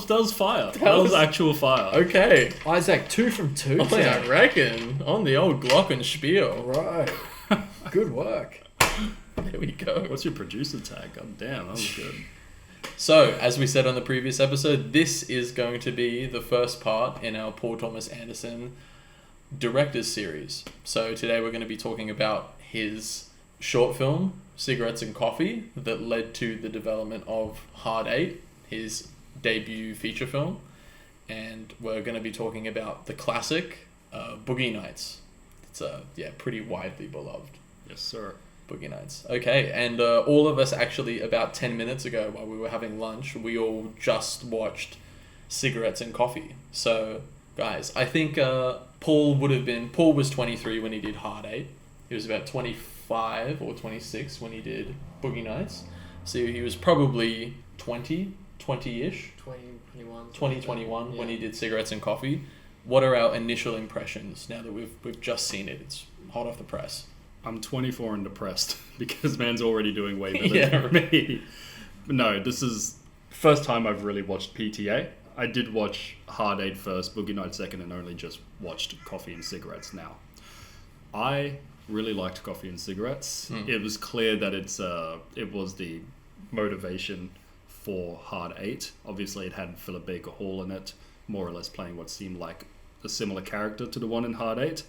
was fire. That was actual fire. Okay. Izac, 2 from 2. I reckon. On the old Glockenspiel. Right. Good work. There we go. What's your producer tag? God damn, that was good. So, as we said on the previous episode, this is going to be the first part in our Paul Thomas Anderson Directors Series. So today we're going to be talking about his short film, Cigarettes and Coffee, that led to the development of Hard 8, his debut feature film. And we're going to be talking about the classic, Boogie Nights. It's pretty widely beloved. Yes, sir. Boogie Nights. Okay, and all of us actually about 10 minutes ago while we were having lunch, we all just watched Cigarettes and Coffee. So, guys, I think Paul was 23 when he did Hard 8. He was about 25 or 26 when he did Boogie Nights. So he was probably 20-ish. 2021 when he did Cigarettes and Coffee. What are our initial impressions now that we've just seen it? It's hot off the press. I'm 24 and depressed because man's already doing way better than me. No, this is the first time I've really watched PTA. I did watch Hard 8 first, Boogie Nights second, and only just watched Coffee and Cigarettes now. I really liked Coffee and Cigarettes. It was clear that it was the motivation for Hard 8. Obviously, it had Philip Baker Hall in it, more or less playing what seemed like a similar character to the one in Hard 8.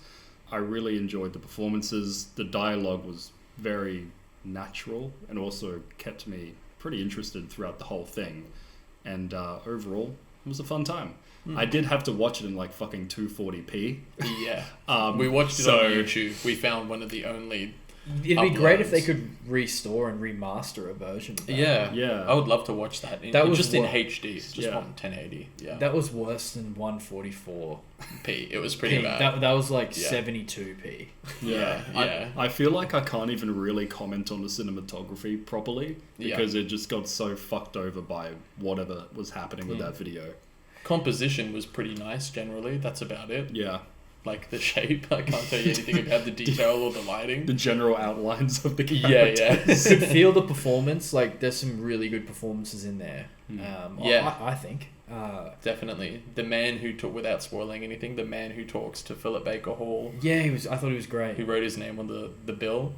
I really enjoyed the performances. The dialogue was very natural and also kept me pretty interested throughout the whole thing. And overall, it was a fun time. I did have to watch it in like fucking 240p. Yeah. We watched it on YouTube. We found one of the only It'd be great if they could restore and remaster a version of that. Yeah. I would love to watch that. In HD. Just on 1080. Yeah. That was worse than 144p. It was pretty bad. That was like 72p. Yeah. I feel like I can't even really comment on the cinematography properly because it just got so fucked over by whatever was happening with that video. Composition was pretty nice generally. That's about it. Yeah. Like the shape, I can't tell you anything about the detail or the lighting. The general outlines of the characters. Yeah. You could feel the performance. Like there's some really good performances in there. I think. Definitely. The man who took, without spoiling anything, the man who talks to Philip Baker Hall. Yeah, I thought he was great. Who wrote his name on the bill.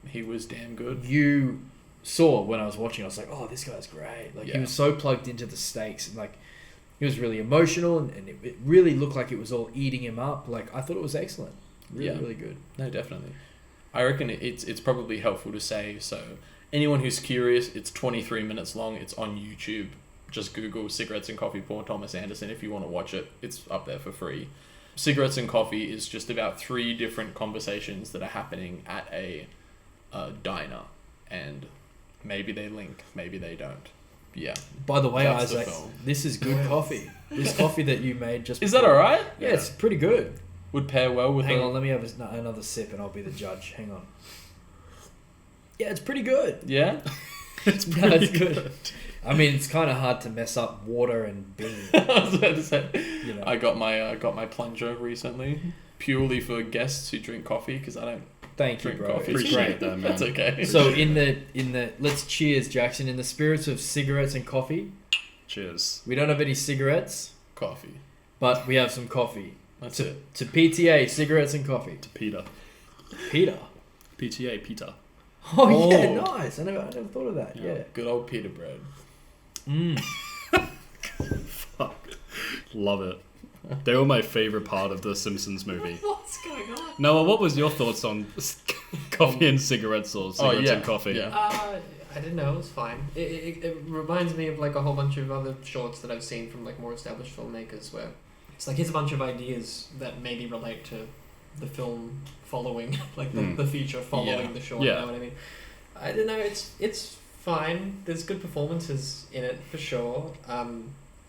He was damn good. You saw when I was watching, I was like, oh, this guy's great. Like he was so plugged into the stakes and like. He was really emotional and it really looked like it was all eating him up. Like, I thought it was excellent. Really good. No, definitely. I reckon it's probably helpful to say, so anyone who's curious, it's 23 minutes long. It's on YouTube. Just Google Cigarettes and Coffee Paul Thomas Anderson if you want to watch it. It's up there for free. Cigarettes and Coffee is just about 3 different conversations that are happening at a diner. And maybe they link, maybe they don't. Yeah. By the way, Izac, this is good coffee. This coffee that you made just... Is that alright? Yeah, it's pretty good. Would pair well with... Hang on, let me have another sip and I'll be the judge. Hang on. Yeah, it's pretty good. Yeah? It's pretty good. I mean, it's kind of hard to mess up water and beer. I was about to say, I got my plunger recently, purely for guests who drink coffee, because I don't... Thank you, bro. Coffee. It's great. That, man. That's okay. So in the let's cheers, Jackson. In the spirits of cigarettes and coffee. Cheers. We don't have any cigarettes. Coffee. But we have some coffee. That's it. To PTA, cigarettes and coffee. To Peter. PTA, Peter. Oh yeah, nice. I never thought of that. Yeah. Good old Peter bread. Fuck. Love it. They were my favourite part of the Simpsons movie. What's going on? Noah, what was your thoughts on coffee and cigarettes or cigarettes and coffee? Yeah. I didn't know, it was fine. It reminds me of like a whole bunch of other shorts that I've seen from like more established filmmakers where it's like here's a bunch of ideas that maybe relate to the film following, like the feature following the short, you know what I mean? I don't know, it's fine. There's good performances in it for sure.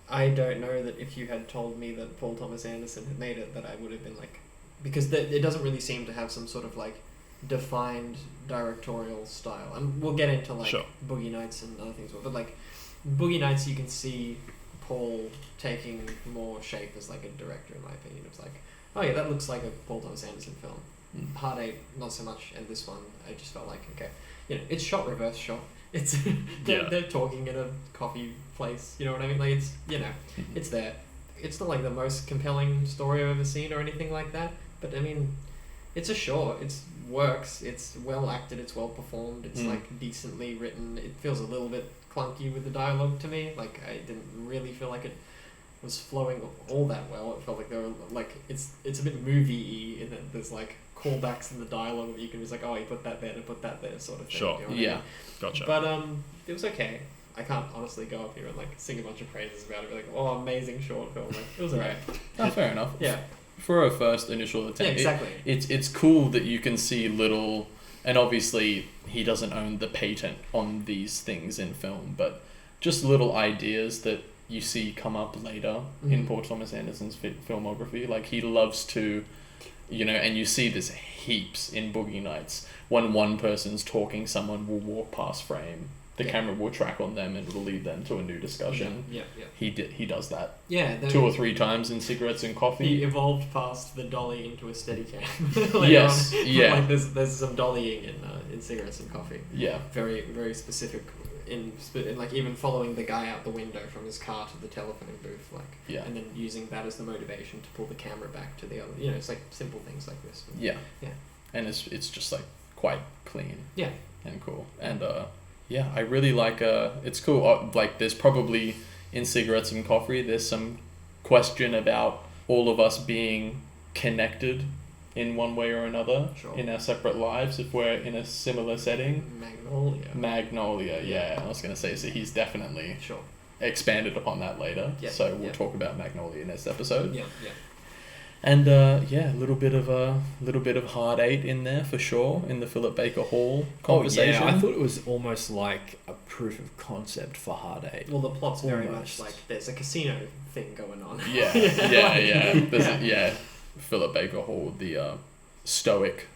I don't know that if you had told me that Paul Thomas Anderson had made it, that I would have been like... Because it doesn't really seem to have some sort of like defined directorial style. And we'll get into like Boogie Nights and other things. But like Boogie Nights, you can see Paul taking more shape as like a director, in my opinion. It's like, oh yeah, that looks like a Paul Thomas Anderson film. Hard 8, not so much. And this one, I just felt like, okay, it's shot reverse shot. It's they're talking in a coffee place. You know what I mean? Like it's it's there. It's not like the most compelling story I've ever seen or anything like that. But I mean, it's a short. It works. It's well acted. It's well performed. It's like decently written. It feels a little bit clunky with the dialogue to me. Like I didn't really feel like it was flowing all that well. It felt like there were like it's a bit movie-y in that there's like callbacks in the dialogue that you can just like, oh, you put that there to put that there sort of thing. Sure. You know what I mean? Gotcha. But it was okay. I can't honestly go up here and like sing a bunch of praises about it. Be like, oh, amazing short film. Like it was alright. Oh, fair enough. Yeah. For a first initial attempt, Yeah, exactly. It's cool that you can see little, and obviously he doesn't own the patent on these things in film, but just little ideas that you see come up later in Paul Thomas Anderson's filmography. Like he loves to, and you see this heaps in Boogie Nights. When one person's talking, someone will walk past frame. The camera will track on them and will lead them to a new discussion. Yeah. He does that. Yeah. 2 or 3 times in Cigarettes and Coffee. He evolved past the dolly into a steady cam. Yes. On. Yeah. Like there's some dollying in Cigarettes and Coffee. Yeah. Very very specific. In like even following the guy out the window from his car to the telephone booth, and then using that as the motivation to pull the camera back to the other. It's like simple things like this. Yeah. Yeah. And it's just like quite clean. Yeah. And cool. And I really like it's cool. Like there's probably in Cigarettes and Coffee there's some question about all of us being connected in one way or another in our separate lives if we're in a similar setting. Magnolia, yeah. I was going to say, so he's definitely expanded upon that later. Yeah, so we'll talk about Magnolia next episode. Yeah. And a little bit of Hard 8 in there for sure in the Philip Baker Hall conversation. Oh, yeah. I thought it was almost like a proof of concept for Hard 8. Well, the plot's very much like there's a casino thing going on. Yeah. There's Philip Baker Hall, the stoic,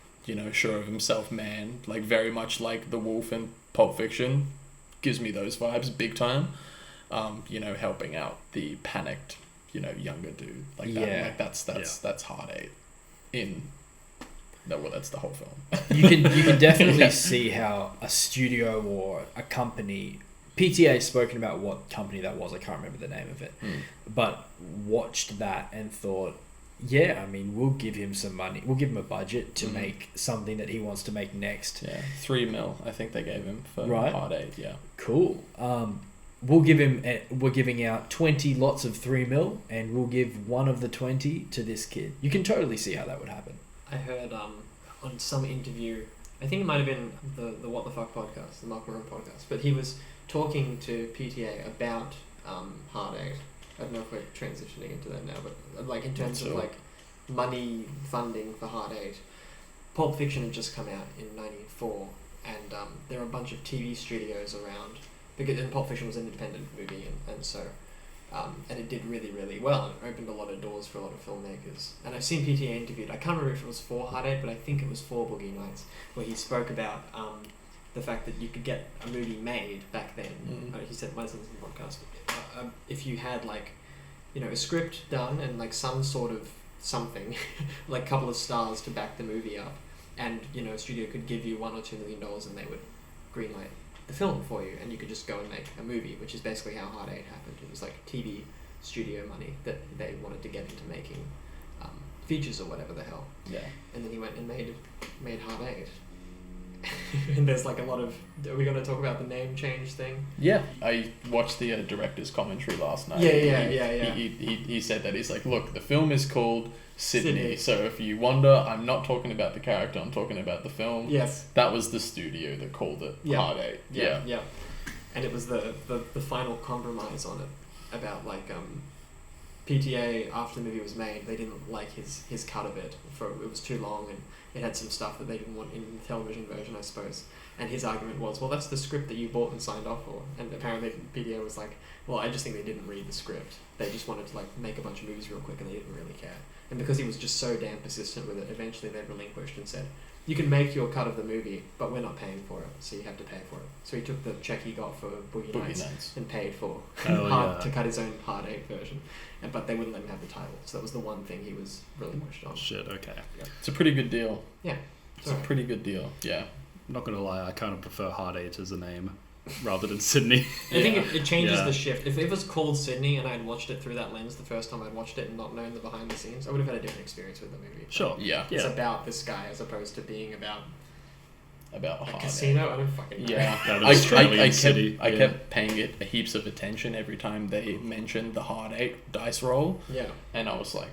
sure of himself man, like very much like the Wolf in Pulp Fiction, gives me those vibes big time. Helping out the panicked, younger dude like that. Yeah. Like that's Hard 8 that's the whole film. You can definitely see how a studio or a company, PTA has spoken about what company that was, I can't remember the name of it, but watched that and thought, yeah, I mean, we'll give him some money. We'll give him a budget to make something that he wants to make next. Yeah, $3 million, I think they gave him for Hard 8. Yeah, cool. We're giving out 20 lots of $3 million, and we'll give one of the 20 to this kid. You can totally see how that would happen. I heard on some interview, I think it might have been the What the Fuck podcast, the Mark Maron podcast, but he was talking to PTA about Hard 8. I don't know if we're transitioning into that now, but like in terms of like money funding for Hard 8, Pulp Fiction had just come out in '94, and there are a bunch of TV studios around because Pulp Fiction was an independent movie, and so and it did really really well. It opened a lot of doors for a lot of filmmakers. And I've seen PTA interviewed. I can't remember if it was for Hard 8, but I think it was for Boogie Nights, where he spoke about the fact that you could get a movie made back then. He said, "My son's in the podcast." If you had like, a script done and like some sort of something, like a couple of stars to back the movie up, and a studio could give you $1 or $2 million and they would greenlight the film for you, and you could just go and make a movie, which is basically how Hard 8 happened. It was like TV studio money that they wanted to get into making features or whatever the hell. Yeah. And then he went and made Hard 8. And there's like a lot of... Are we going to talk about the name change thing? Yeah. I watched the director's commentary last night. Yeah. He said that he's like, look, the film is called Sydney. So if you wonder, I'm not talking about the character, I'm talking about the film. Yes. That was the studio that called it Hard 8. Yeah. And it was the final compromise on it about like... PTA, after the movie was made, they didn't like his cut of it. It was too long and it had some stuff that they didn't want in the television version, I suppose. And his argument was, well, that's the script that you bought and signed off for. And apparently PTA was like, well, I just think they didn't read the script. They just wanted to like make a bunch of movies real quick and they didn't really care. And because he was just so damn persistent with it, eventually they relinquished and said, you can make your cut of the movie, but we're not paying for it, so you have to pay for it. So he took the check he got for Boogie Nights and paid for to cut his own Hard 8 version. But they wouldn't let him have the title, so that was the one thing he was relinquished on. Shit, okay. Yeah. It's a pretty good deal. Yeah. It's a pretty good deal, yeah. I'm not going to lie, I kind of prefer Hard 8 as a name. rather than Sydney. I think it changes Yeah. the shift. If it was called Sydney and I'd watched it through that lens the first time I'd watched it and not known the behind the scenes, I would have had a different experience with the movie. Sure. Yeah. It's about this guy as opposed to being about About a hard casino. I don't fucking know. Yeah, That I Australian kept city, I yeah. kept paying it heaps of attention every time they mentioned the hard 8 dice roll, Yeah. and I was like,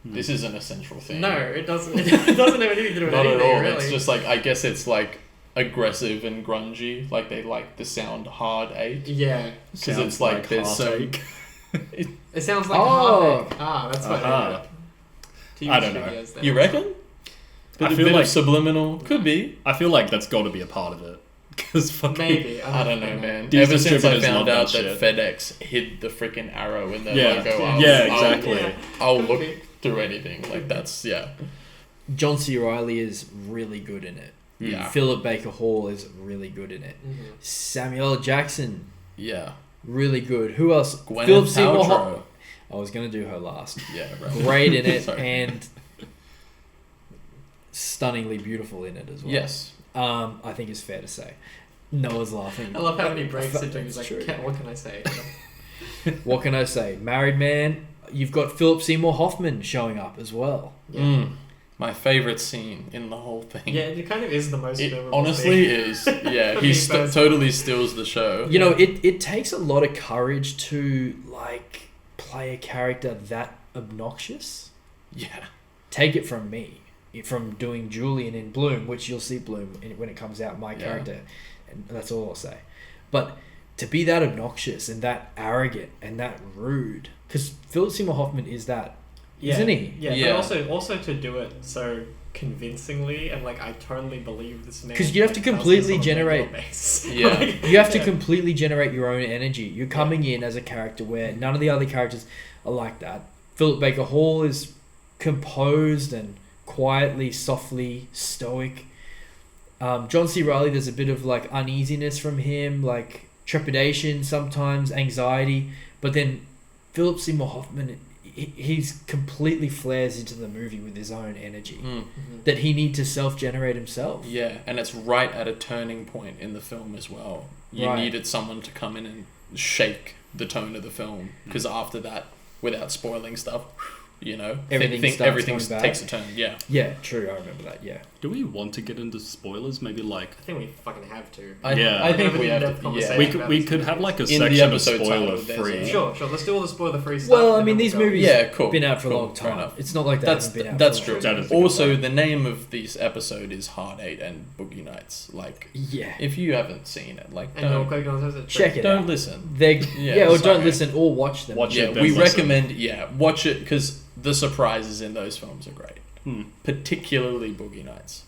this is an essential thing. No, it doesn't. It doesn't have anything to do with Not anything, at all. really. It's just like, I guess it's like aggressive and grungy. Like they like the sound hard 8. Yeah. Because Sounds it's like there's some. heartache. It sounds like Oh. a heartache. That's what Uh-huh. TV I don't know. studios, they You also- reckon? I Bit, a feel bit like- of subliminal. Could be. I feel like that's got to be a part of it. Because fucking... Maybe. I don't know, man. These Ever since I distributors found love out that that FedEx hid the freaking arrow in their Yeah. logo, Yeah, exactly. Yeah. I'll Could look be. through anything. Like that's John C. Reilly is really good in it. Yeah. Philip Baker Hall is really good in it. Mhm. Samuel L. Jackson, Yeah. really good. Who else? Gwyneth Philip Seymour Paltrow. Hoffman. I was gonna do her last. Yeah, right. Great in it Sorry. and stunningly beautiful in it as well. Yes. I think it's fair to say. Noah's laughing. I love how many breaks That's it took. He's like, true. what can I say? What can I say? Married Man. You've got Philip Seymour Hoffman showing up as well. Yeah. My favorite scene in the whole thing. Yeah, it kind of is the most It memorable honestly scene. is. Yeah, For he me personally. totally steals the show. You know, it takes a lot of courage to like play a character that obnoxious. Yeah. Take it from me, from doing Julian in Bloom, which you'll see Bloom when it comes out, my Yeah. character, and that's all I'll say. But to be that obnoxious and that arrogant and that rude, because Philip Seymour Hoffman is that, isn't he? Yeah, Yeah. but also to do it so convincingly and like I totally believe this man. 'Cause you have to like, does completely this on a regular generate- basis. Yeah. Like, You have to yeah. completely generate your own energy. You're coming in as a character where none of the other characters are like that. Philip Baker Hall is composed and quietly, softly stoic. John C. Reilly, there's a bit of like uneasiness from him, like trepidation sometimes, anxiety. But then Philip Seymour Hoffman, he's completely flares into the movie with his own energy Mm. Mhm. that he needs to self-generate himself. Yeah, and it's right at a turning point in the film as well. You Right. needed someone to come in and shake the tone of the film because after that, without spoiling stuff, you know, Everything starts everything going bad. takes a turn. Yeah. Yeah, true. I remember that. Yeah. Do we want to get into spoilers? Maybe like... I think we fucking have to. Yeah. I think Have we an have in-depth to. conversation. Yeah. We could have like a In the section of episode spoiler title, there's free. a- Sure. Let's do all the spoiler-free stuff. Well, I and mean, then these we'll go. movies Yeah, cool. been out for a Cool, long fair time. enough. It's not like they That's haven't been out. that's for a true. long That time. is a good Also, point. the name of this episode is Hard 8 and Boogie Nights. Like, Yeah. if you haven't seen it, like, And we'll don't, click on those. Check it don't out. listen. They Yeah, or sorry. don't listen or watch them. Watch Yeah, it, then we listen. recommend. Yeah, watch it because the surprises in those films are great. Hmm. Particularly Boogie Nights,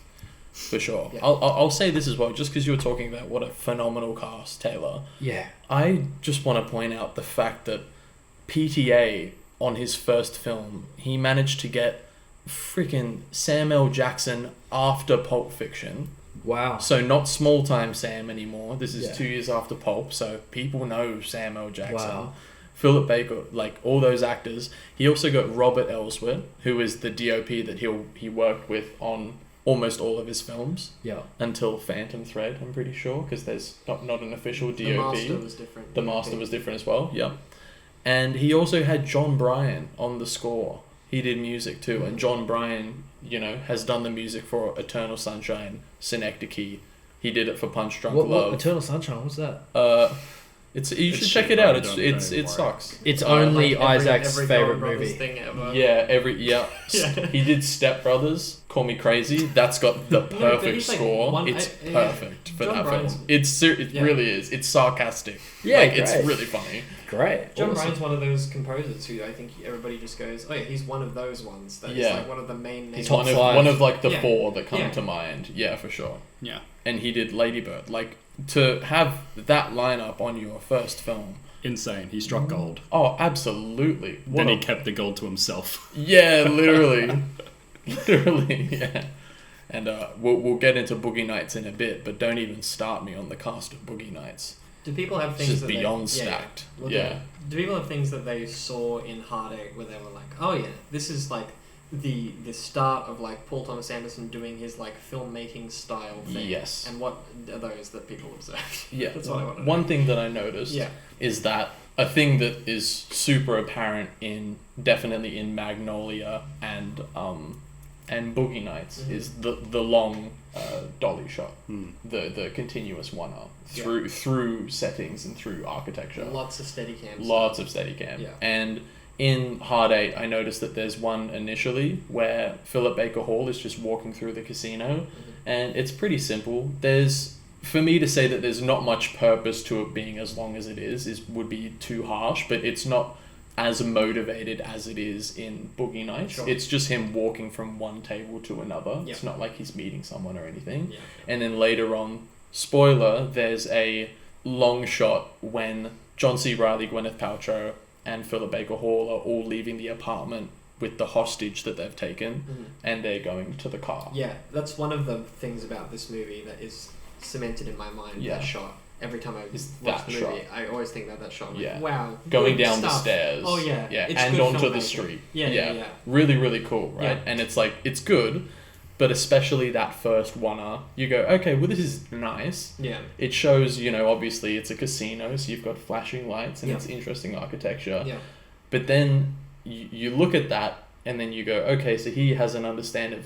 for sure. Yeah. I'll say this as well, just because you were talking about what a phenomenal cast, Taylor. Yeah. I just want to point out the fact that PTA on his first film, he managed to get freaking Sam L. Jackson after Pulp Fiction. Wow. So not small time Sam anymore. This is Yeah. 2 years after Pulp, so people know Sam L. Jackson. Wow. Philip Baker, like all those actors. He also got Robert Elswit, who is the DOP that he worked with on almost all of his films Yeah. until Phantom Thread, I'm pretty sure, because there's not an official The DOP. master was different. The Master was different as well, yeah. And he also had John Bryan on the score. He did music too, and John Bryan, you know, has done the music for Eternal Sunshine, Synecdoche. He did it for Punch Drunk What Love. Eternal Sunshine? What's that? You should It's check shit, it out. bro, It's don't it worry. sucks. It's only Like Isaac's every favorite Coen Brothers movie. thing ever. Yeah, Yeah. He did Step Brothers, Call Me Crazy. That's got the but perfect he's like score. one- It's yeah. perfect for John that Bryan's- film. It Yeah. really is. It's sarcastic. Yeah, Like, it's great. really funny. Great. John Awesome. Bryan's one of those composers who I think everybody just goes, oh yeah, he's one of those ones. That Yeah. is like one of the main names. He's Top one of five. one of like the Yeah. 4 that come Yeah. to mind. Yeah, for sure. Yeah. And he did Lady Bird. Like to have that lineup on your first film. Insane. He struck gold. Oh, absolutely. What Then a- he kept the gold to himself. Yeah, literally. Literally, yeah. And we'll get into Boogie Nights in a bit, but don't even start me on the cast of Boogie Nights. Do people have It's things just that beyond they, stacked. Well, Yeah. Do people have things that they saw in Heartache where they were like, oh yeah, this is like the start of like Paul Thomas Anderson doing his like filmmaking style thing. Yes. And what are those that people observed? Yeah. That's what I want to know. One thing that I noticed is that a thing that is super apparent definitely in Magnolia and Boogie Nights is the long dolly shot, the continuous one up through settings and through architecture. Lots of Steadicam. Yeah. And in Hard 8, I noticed that there's one initially where Philip Baker Hall is just walking through the casino, and it's pretty simple. For me to say that there's not much purpose to it being as long as it would be too harsh, but it's not as motivated as it is in Boogie Nights. Sure. It's just him walking from one table to another. It's not like he's meeting someone or anything. Yeah. And then later on, spoiler, there's a long shot when John C. Reilly, Gwyneth Paltrow, and Philip Baker Hall are all leaving the apartment with the hostage that they've taken, and they're going to the car. Yeah, that's one of the things about this movie that is cemented in my mind, that shot. Every time I watch the movie, I always think about that shot. I'm like, wow. Going down the stairs. Oh, yeah. And onto the street. Yeah. Really, really cool, right? Yeah. And it's like, it's good, but especially that first one-er, you go, okay, well, this is nice. Yeah. It shows, obviously it's a casino, so you've got flashing lights and it's interesting architecture. Yeah. But then you look at that and then you go, okay, so he has an understanding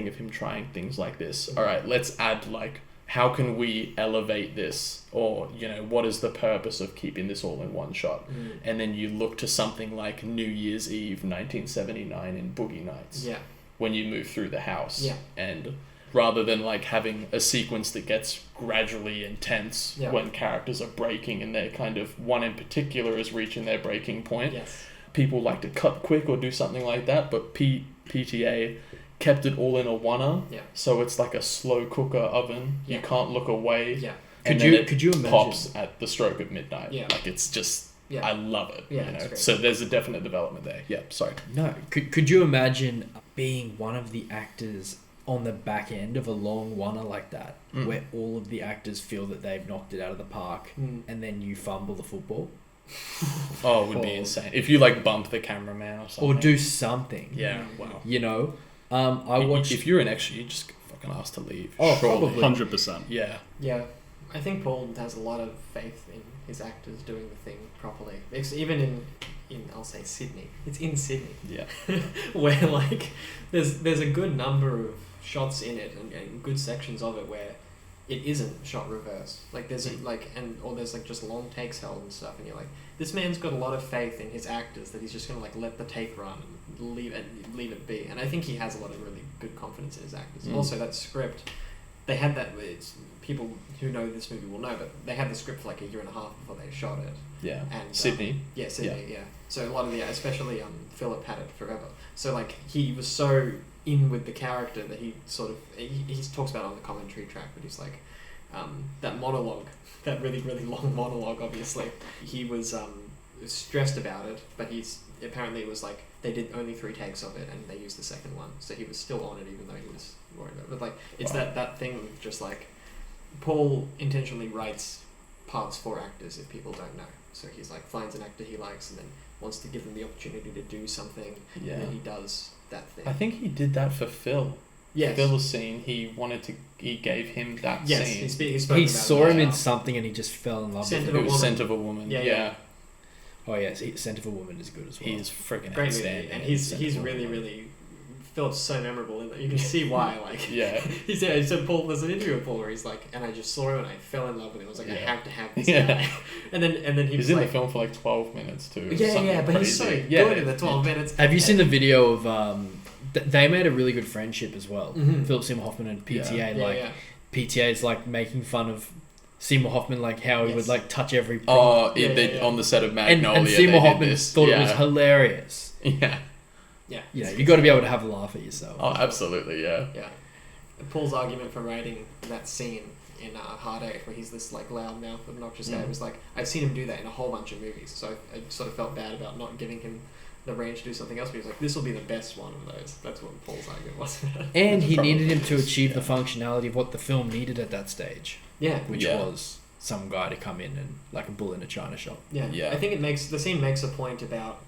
of him trying things like this. All right, let's add like, how can we elevate this? Or, what is the purpose of keeping this all in one shot? And then you look to something like New Year's Eve 1979 in Boogie Nights. Yeah. When you move through the house. Yeah. And rather than like having a sequence that gets gradually intense when characters are breaking and they're kind of, one in particular is reaching their breaking point. Yes. People like to cut quick or do something like that, but PTA kept it all in a one-er, so it's like a slow cooker oven. You can't look away. Yeah. Could you imagine? Pops at the stroke of midnight. Yeah. Like it's just, I love it. Yeah, So there's a definite development there. Yeah, sorry. No, could you imagine being one of the actors on the back end of a long one-er like that, where all of the actors feel that they've knocked it out of the park, and then you fumble the football? Oh, it would be insane. If you like bump the cameraman or something. Or do something. Yeah, wow. I watched... If you're an extra, you just fucking asked to leave. Oh, probably. 100%. Yeah. Yeah. I think Paul has a lot of faith in his actors doing the thing properly. It's even in I'll say Sydney. It's in Sydney. Yeah. Where like there's a good number of shots in it and good sections of it where it isn't shot reverse. Like there's there's like just long takes held and stuff, and you're like, this man's got a lot of faith in his actors that he's just gonna like let the take run and leave it be. And I think he has a lot of really good confidence in his actors. Also, that script, they had that. People who know this movie will know, but they had the script for like a year and a half before they shot it. Yeah. And Sydney. Sydney. Yeah. So a lot of especially Philip had it forever. So like he was so in with the character that he sort of he talks about it on the commentary track, but he's like that monologue, that really really long monologue. Obviously, he was stressed about it, but apparently it was like they did only 3 takes of it and they used the second one, so he was still on it even though he was worried about it. But like it's that thing of just like Paul intentionally writes parts for actors if people don't know. So he's like finds an actor he likes and then wants to give them the opportunity to do something, and then he does that thing. I think he did that for Phil. Yes. Phil's scene, he gave him that scene. He saw him in something and he just fell in love with him. Scent of a Woman. Yeah. Oh yeah, Scent of a Woman is good as well. He's freaking great outstanding. Movie. And he's really, really felt so memorable in that. You can see why. Like he said, so Paul, there's an interview with Paul where he's like, and I just saw him and I fell in love with him. I was like, I have to have this guy. And then he was in like, the film for like 12 minutes too. But he's so good in the 12 minutes. Have you seen the video of they made a really good friendship as well. Philip Seymour Hoffman and PTA. PTA is like making fun of Seymour Hoffman, like how he would like touch every prop. On the set of Magnolia. And Seymour Hoffman thought it was hilarious. Yeah. Yeah. Yeah, you got to be able to have a laugh at yourself. Oh, absolutely, yeah. Yeah. Paul's argument for writing that scene in Hard 8 where he's this like loud-mouthed, obnoxious guy was like, I've seen him do that in a whole bunch of movies, so I sort of felt bad about not giving him the range to do something else, but he was like, this will be the best one of those. That's what Paul's argument was. And he needed him to achieve the functionality of what the film needed at that stage. Yeah. Which was some guy to come in and like a bull in a china shop. Yeah. I think the scene makes a point about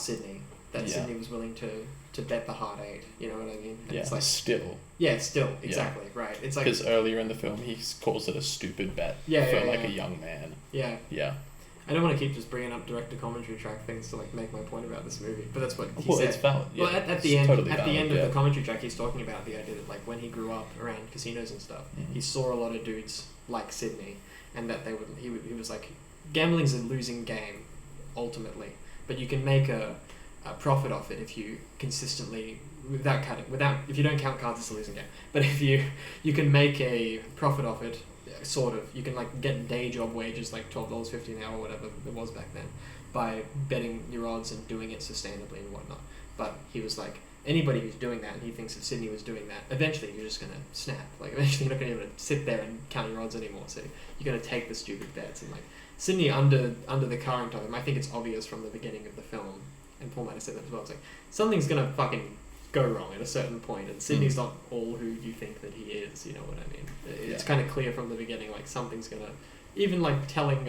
Sydney. That Sydney was willing to to bet the hard 8. You know what I mean? And Yeah, it's like, still. yeah, still, exactly, right. It's like, Because earlier in the film, he calls it a stupid bet for a young man. Yeah. Yeah. I don't want to keep just bringing up director commentary track things to like make my point about this movie, but that's what he Well, said. it's valid. Yeah. Well, at the end, of the commentary track, he's talking about the idea that like when he grew up around casinos and stuff, he saw a lot of dudes like Sydney, and that he was like, gambling's a losing game, ultimately, but you can make a profit off it if you consistently if you don't count cards, it's a losing game. But if you can make a profit off it. Sort of, you can like get day job wages like $12.50 an hour or whatever it was back then by betting your odds and doing it sustainably and whatnot. But he was like, anybody who's doing that, and he thinks that Sydney was doing that, eventually you're just gonna snap. Like eventually you're not gonna be able to sit there and count your odds anymore. So you're gonna take the stupid bets. And like Sydney under the current of him, I think it's obvious from the beginning of the film, and Paul might have said that as well. It's like something's gonna fucking go wrong at a certain point, and Sydney's not all who you think that he is. You know what I mean? It's kind of clear from the beginning, like something's gonna, even like telling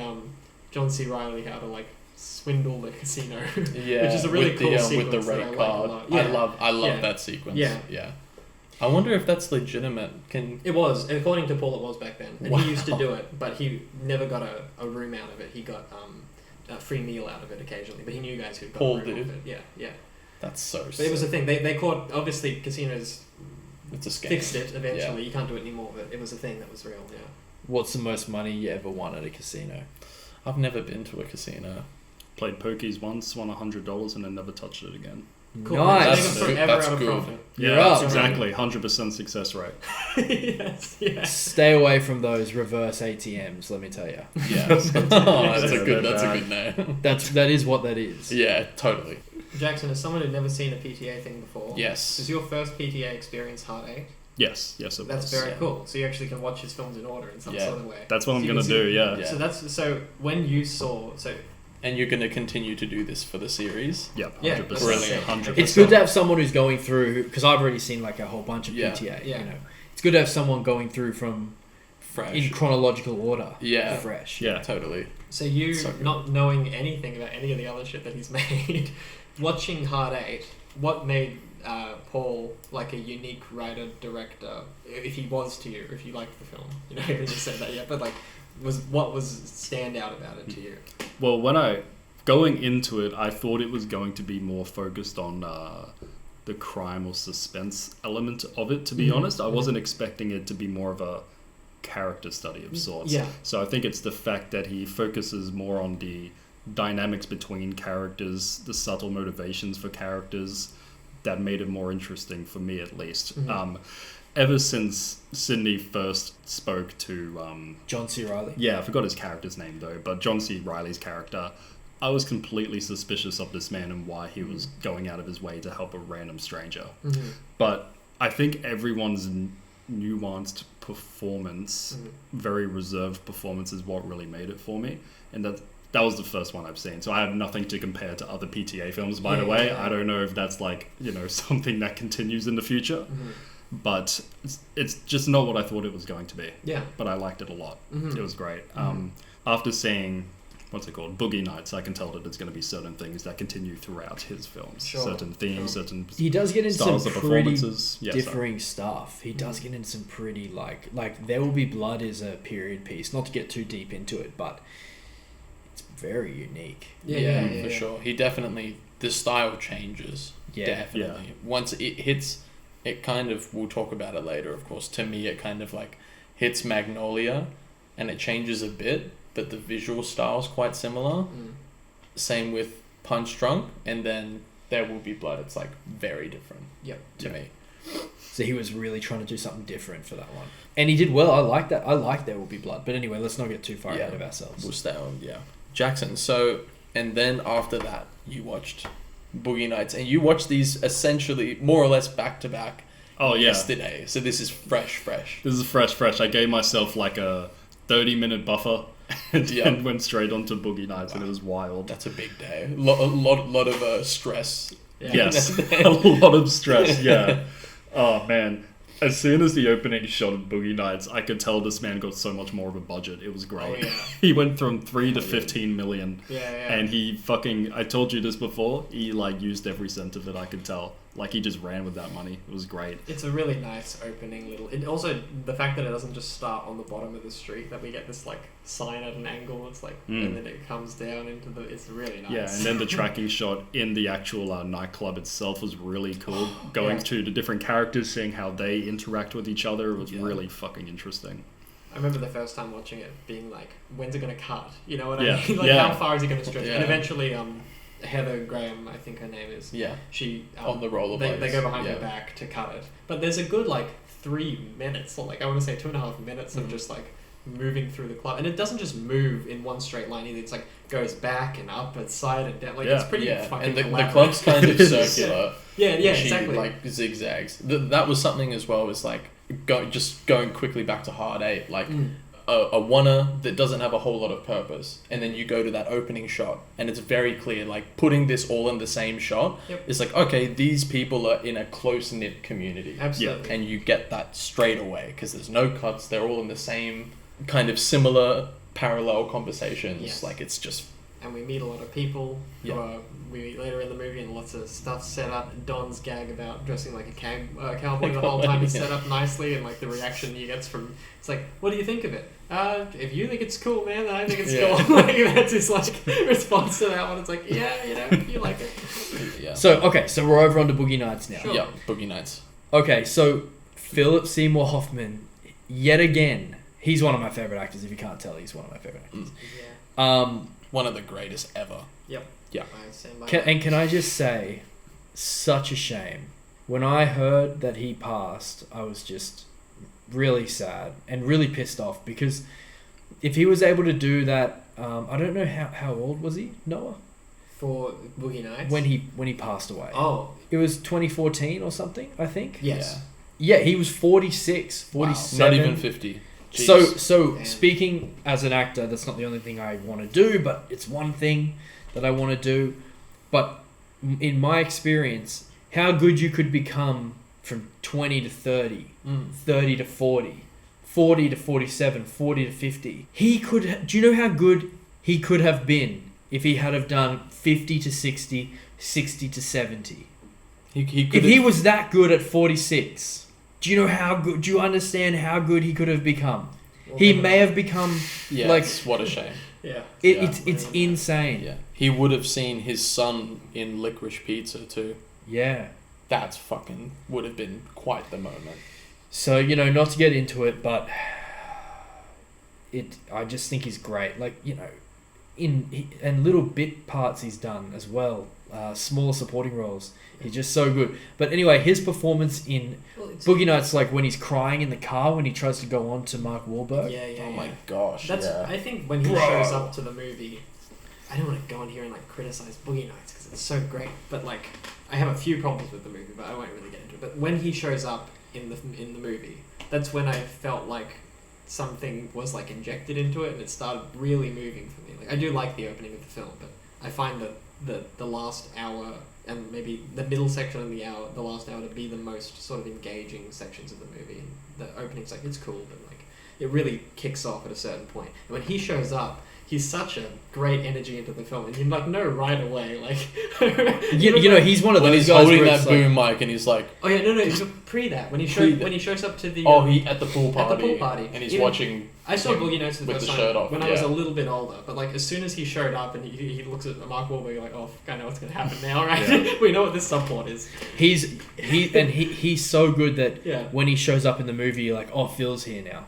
John C. Reilly how to like swindle the casino, Yeah, which is a really cool with sequence the rate card. Yeah. I love that sequence. Yeah. I wonder if that's legitimate. It was, according to Paul, it was back then, and Wow. he used to do it, but he never got a room out of it. He got a free meal out of it occasionally, but he knew guys who'd got Paul a room did? off it. Yeah. That's so But it was a thing. They caught, obviously casinos It's a scam. fixed it eventually. You can't do it anymore, but it was a thing that was real. Yeah. What's the most money you ever won at a casino? I've never been to a casino. Played pokies once, won $100, and then never touched it again. Cool. Nice. They got forever That's out of good. profit. You're Yeah, up. exactly. 100% success rate. Yes. Stay away from those reverse ATMs. Let me tell you. Yeah. That's a good name. That is what that is. Yeah, totally. Jackson, as someone who'd never seen a PTA thing before, Yes. is your first PTA experience Heart 8? Yes, it was. That's very cool. So you actually can watch his films in order in some sort of way. That's what I'm So going to do, yeah. Yeah. So when you saw... And you're going to continue to do this for the series? Yep, 100%. Yeah, brilliant. 100%. It's good to have someone who's going through, because I've already seen like a whole bunch of PTA. Yeah. You know, it's good to have someone going through from Fresh. in chronological order. Yeah. Fresh. Yeah. Totally. So you, So good. not knowing anything about any of the other shit that he's made, watching Heart 8, what made Paul like a unique writer, director, if he was to you, if you liked the film? You know, I haven't just said that yet, but like, what was standout about it to you? Well, going into it, I thought it was going to be more focused on the crime or suspense element of it, to be honest. I wasn't expecting it to be more of a character study of sorts. Yeah. So I think it's the fact that he focuses more on the dynamics between characters, the subtle motivations for characters, that made it more interesting for me, at least. Ever since Sydney first spoke to... John C. Reilly. Yeah, I forgot his character's name, though, but John C. Reilly's character... I was completely suspicious of this man and why he was going out of his way to help a random stranger. But I think everyone's nuanced performance, very reserved performance, is what really made it for me. And that was the first one I've seen. So I have nothing to compare to other PTA films, by the way. I don't know if that's like, something that continues in the future. But it's just not what I thought it was going to be. Yeah. But I liked it a lot. It was great. After seeing... what's it called? Boogie Nights. I can tell that there's going to be certain things that continue throughout his films. Sure. Certain themes, certain He does get into styles some of pretty performances. differing stuff. He does get into some pretty like There Will Be Blood is a period piece. Not to get too deep into it, but it's very unique. Yeah, for sure. He definitely, the style changes. Yeah. Definitely. Once it hits, it kind of, we'll talk about it later, of course. To me, it kind of like hits Magnolia and it changes a bit, but the visual style's quite similar. Same with Punch Drunk, and then There Will Be Blood. It's like very different. To me. So he was really trying to do something different for that one, and he did well. I like that. I like There Will Be Blood. But anyway, let's not get too far ahead of ourselves. We'll stay on, Jackson. So, and then after that, you watched Boogie Nights, and you watched these essentially more or less back to back. Yesterday. So this is fresh. This is fresh. I gave myself like a 30-minute buffer. And went straight onto Boogie Nights, and it was wild. That's a big day. A lot of stress. Yes, a lot of stress. Yeah. Oh man, as soon as the opening shot of Boogie Nights, I could tell this man got so much more of a budget. It was great. He went from 3 to 15 million. And he fucking, I told you this before, he like used every cent of it, I could tell. Like, he just ran with that money. It was great. It's a really nice opening little... It also, the fact that it doesn't just start on the bottom of the street, that we get this, like, sign at an angle, it's like, and then it comes down into the... It's really nice. Yeah, and then the tracking shot in the actual nightclub itself was really cool. Going to the different characters, seeing how they interact with each other was really fucking interesting. I remember the first time watching it being like, when's it going to cut? You know what I mean? Like, how far is it going to stretch? And eventually... Heather Graham, I think her name is. Yeah. She on the rollerblades. They go behind her back to cut it, but there's a good 3 minutes, or I want to say 2.5 minutes of just moving through the club, and it doesn't just move in one straight line either. It's goes back and up and side and down. It's pretty fucking. And the club's kind of circular. Exactly. She zigzags. That was something as well. Was going quickly back to Hard 8. A oneer that doesn't have a whole lot of purpose, and then you go to that opening shot and it's very clear, putting this all in the same shot. It's okay, these people are in a close-knit community. Absolutely. And you get that straight away because there's no cuts, they're all in the same kind of similar parallel conversations. It's just... And we meet a lot of people who are, we meet later in the movie, and lots of stuff set up. Don's gag about dressing like a cowboy the whole time is set up nicely, and the reaction he gets from, it's what do you think of it? If you think it's cool, man, then I think it's cool. That's his response to that one. It's if you like it. Yeah. So we're over on to Boogie Nights now. Sure. Yeah, Boogie Nights. Okay, so Philip Seymour Hoffman, yet again, he's one of my favorite actors. If you can't tell, he's one of my favorite actors. One of the greatest ever. Yep. Yeah. Can I just say, such a shame. When I heard that he passed, I was just really sad and really pissed off, because if he was able to do that, I don't know how old was he, Noah? For Boogie Nights? When he passed away. Oh. It was 2014 or something, I think. Yes. Yeah, he was 46, 47. Wow. Not even 50. Jeez. So speaking as an actor, that's not the only thing I want to do, but it's one thing that I want to do. But in my experience, how good you could become from 20 to 30, 30 to 40, 40 to 47, 40 to 50. Do you know how good he could have been if he had have done 50 to 60, 60 to 70? If he was that good at 46... Do you know how good? Do you understand how good he could have become? Well, he may have become what a shame. It's insane. Yeah, he would have seen his son in Licorice Pizza too. Yeah, that's fucking would have been quite the moment. So not to get into it, but I just think he's great. And little bit parts he's done as well. Small supporting roles. He's just so good. But anyway, his performance in Boogie Nights, when he's crying in the car when he tries to go on to Mark Wahlberg. Oh my gosh. I think when he shows up to the movie, I don't want to go on here and criticize Boogie Nights because it's so great. But I have a few problems with the movie, but I won't really get into it. But when he shows up in the movie, that's when I felt like something was injected into it and it started really moving for me. I do like the opening of the film, but I find that the last hour and maybe the middle section of the last hour to be the most sort of engaging sections of the movie. The opening's it's cool, but it really kicks off at a certain point. And when he shows up, he's such a great energy into the film, and you know right away, he's one of when those he's guys holding that boom mic and he's no, pre that when he shows up to the he at the pool party and he's watching. I saw Boogie Nights for the first time when I was a little bit older, but as soon as he showed up and he looks at Mark Wahlberg, you're I know what's going to happen now, right? Yeah. We know what this subplot is. He's so good that when he shows up in the movie, you're Phil's here now.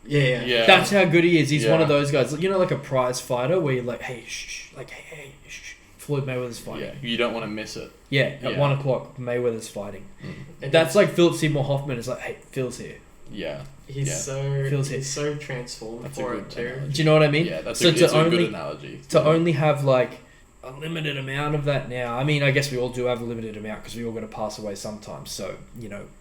Yeah. That's how good he is. He's one of those guys, like a prize fighter where you're hey, shh, hey, shh. Floyd Mayweather's fighting. Yeah, you don't want to miss it. Yeah, at 1 o'clock, Mayweather's fighting. That's Philip Seymour Hoffman is hey, Phil's here. Yeah. He's so transformed for it too. Do you know what I mean? Yeah, that's a good analogy. To only have a limited amount of that now. I mean, I guess we all do have a limited amount because we're all going to pass away sometime. So,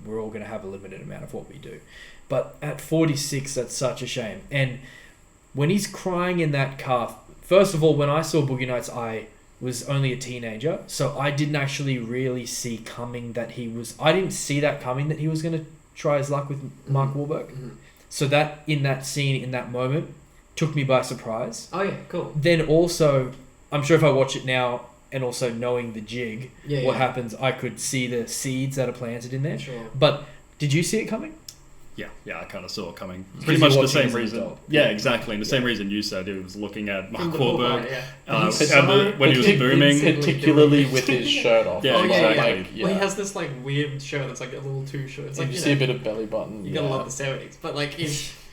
we're all going to have a limited amount of what we do. But at 46, that's such a shame. And when he's crying in that car, first of all, when I saw Boogie Nights, I was only a teenager. So I didn't actually really see coming that I didn't see that coming that he was going to try his luck with Mark Wahlberg. Mm-hmm. So that, in that scene, in that moment, took me by surprise. Oh yeah, cool. Then also, I'm sure if I watch it now, and also knowing the jig, Yeah, what yeah. happens, I could see the seeds that are planted in there. Sure. But did you see it coming? Yeah, I kind of saw it coming. Because Pretty you're much the watching same as an reason. adult. Yeah, exactly. And the same reason you said it was looking at Mark From the book, Wahlberg. right, yeah. When he was booming. particularly with his shirt off. Yeah, Oh, yeah, exactly. Like, Well, he has this like weird shirt that's like a little too short. It's like you see a bit of belly button. you gotta love the 70s, but like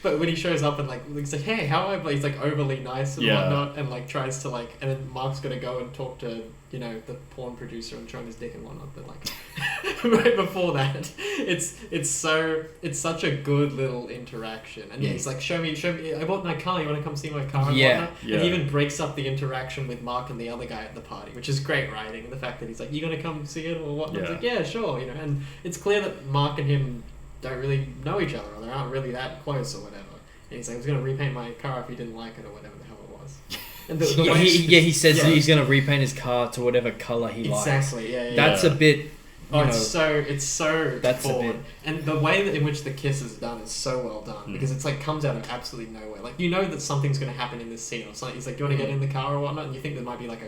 but when he shows up and like he's like, hey, how am I? He's like overly nice and whatnot, and like tries to like, and then Mark's gonna go and talk to the porn producer and show him his dick and whatnot. But like right before that, it's such a good little interaction. And yeah, he's like, show me. I bought my car. You want to come see my car? And whatnot? Yeah. And he even breaks up the interaction with Mark and the other guy at the party, which is great writing. And the fact that he's like, you gonna come see it or whatnot? It's like, yeah, sure. And it's clear that Mark and him don't really know each other, or they aren't really that close or whatever. And he's like, I was going to repaint my car if he didn't like it or whatever the hell it was. And He says that he's going to repaint his car to whatever colour he likes. Exactly, yeah. That's a bit... It's so that's forward. a bit... And the way that in which the kiss is done is so well done, because it's like comes out of absolutely nowhere. Like, you know that something's going to happen in this scene or something. He's like, do you want to get in the car or whatnot? And you think there might be like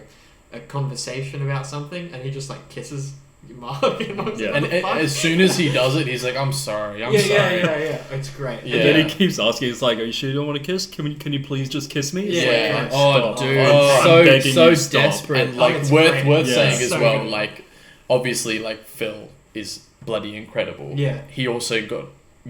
a conversation about something, and he just like kisses Mark. And as soon as he does it, he's like, I'm sorry. I'm sorry. Yeah. It's great. Yeah. And then he keeps asking, he's like, are you sure you don't want to kiss? Can you please just kiss me? It's Yeah. like, Oh, stop. dude. I'm begging So you, stop. desperate. And like it's worth great. saying as So well, good. like obviously like Phil is bloody incredible. Yeah. He also got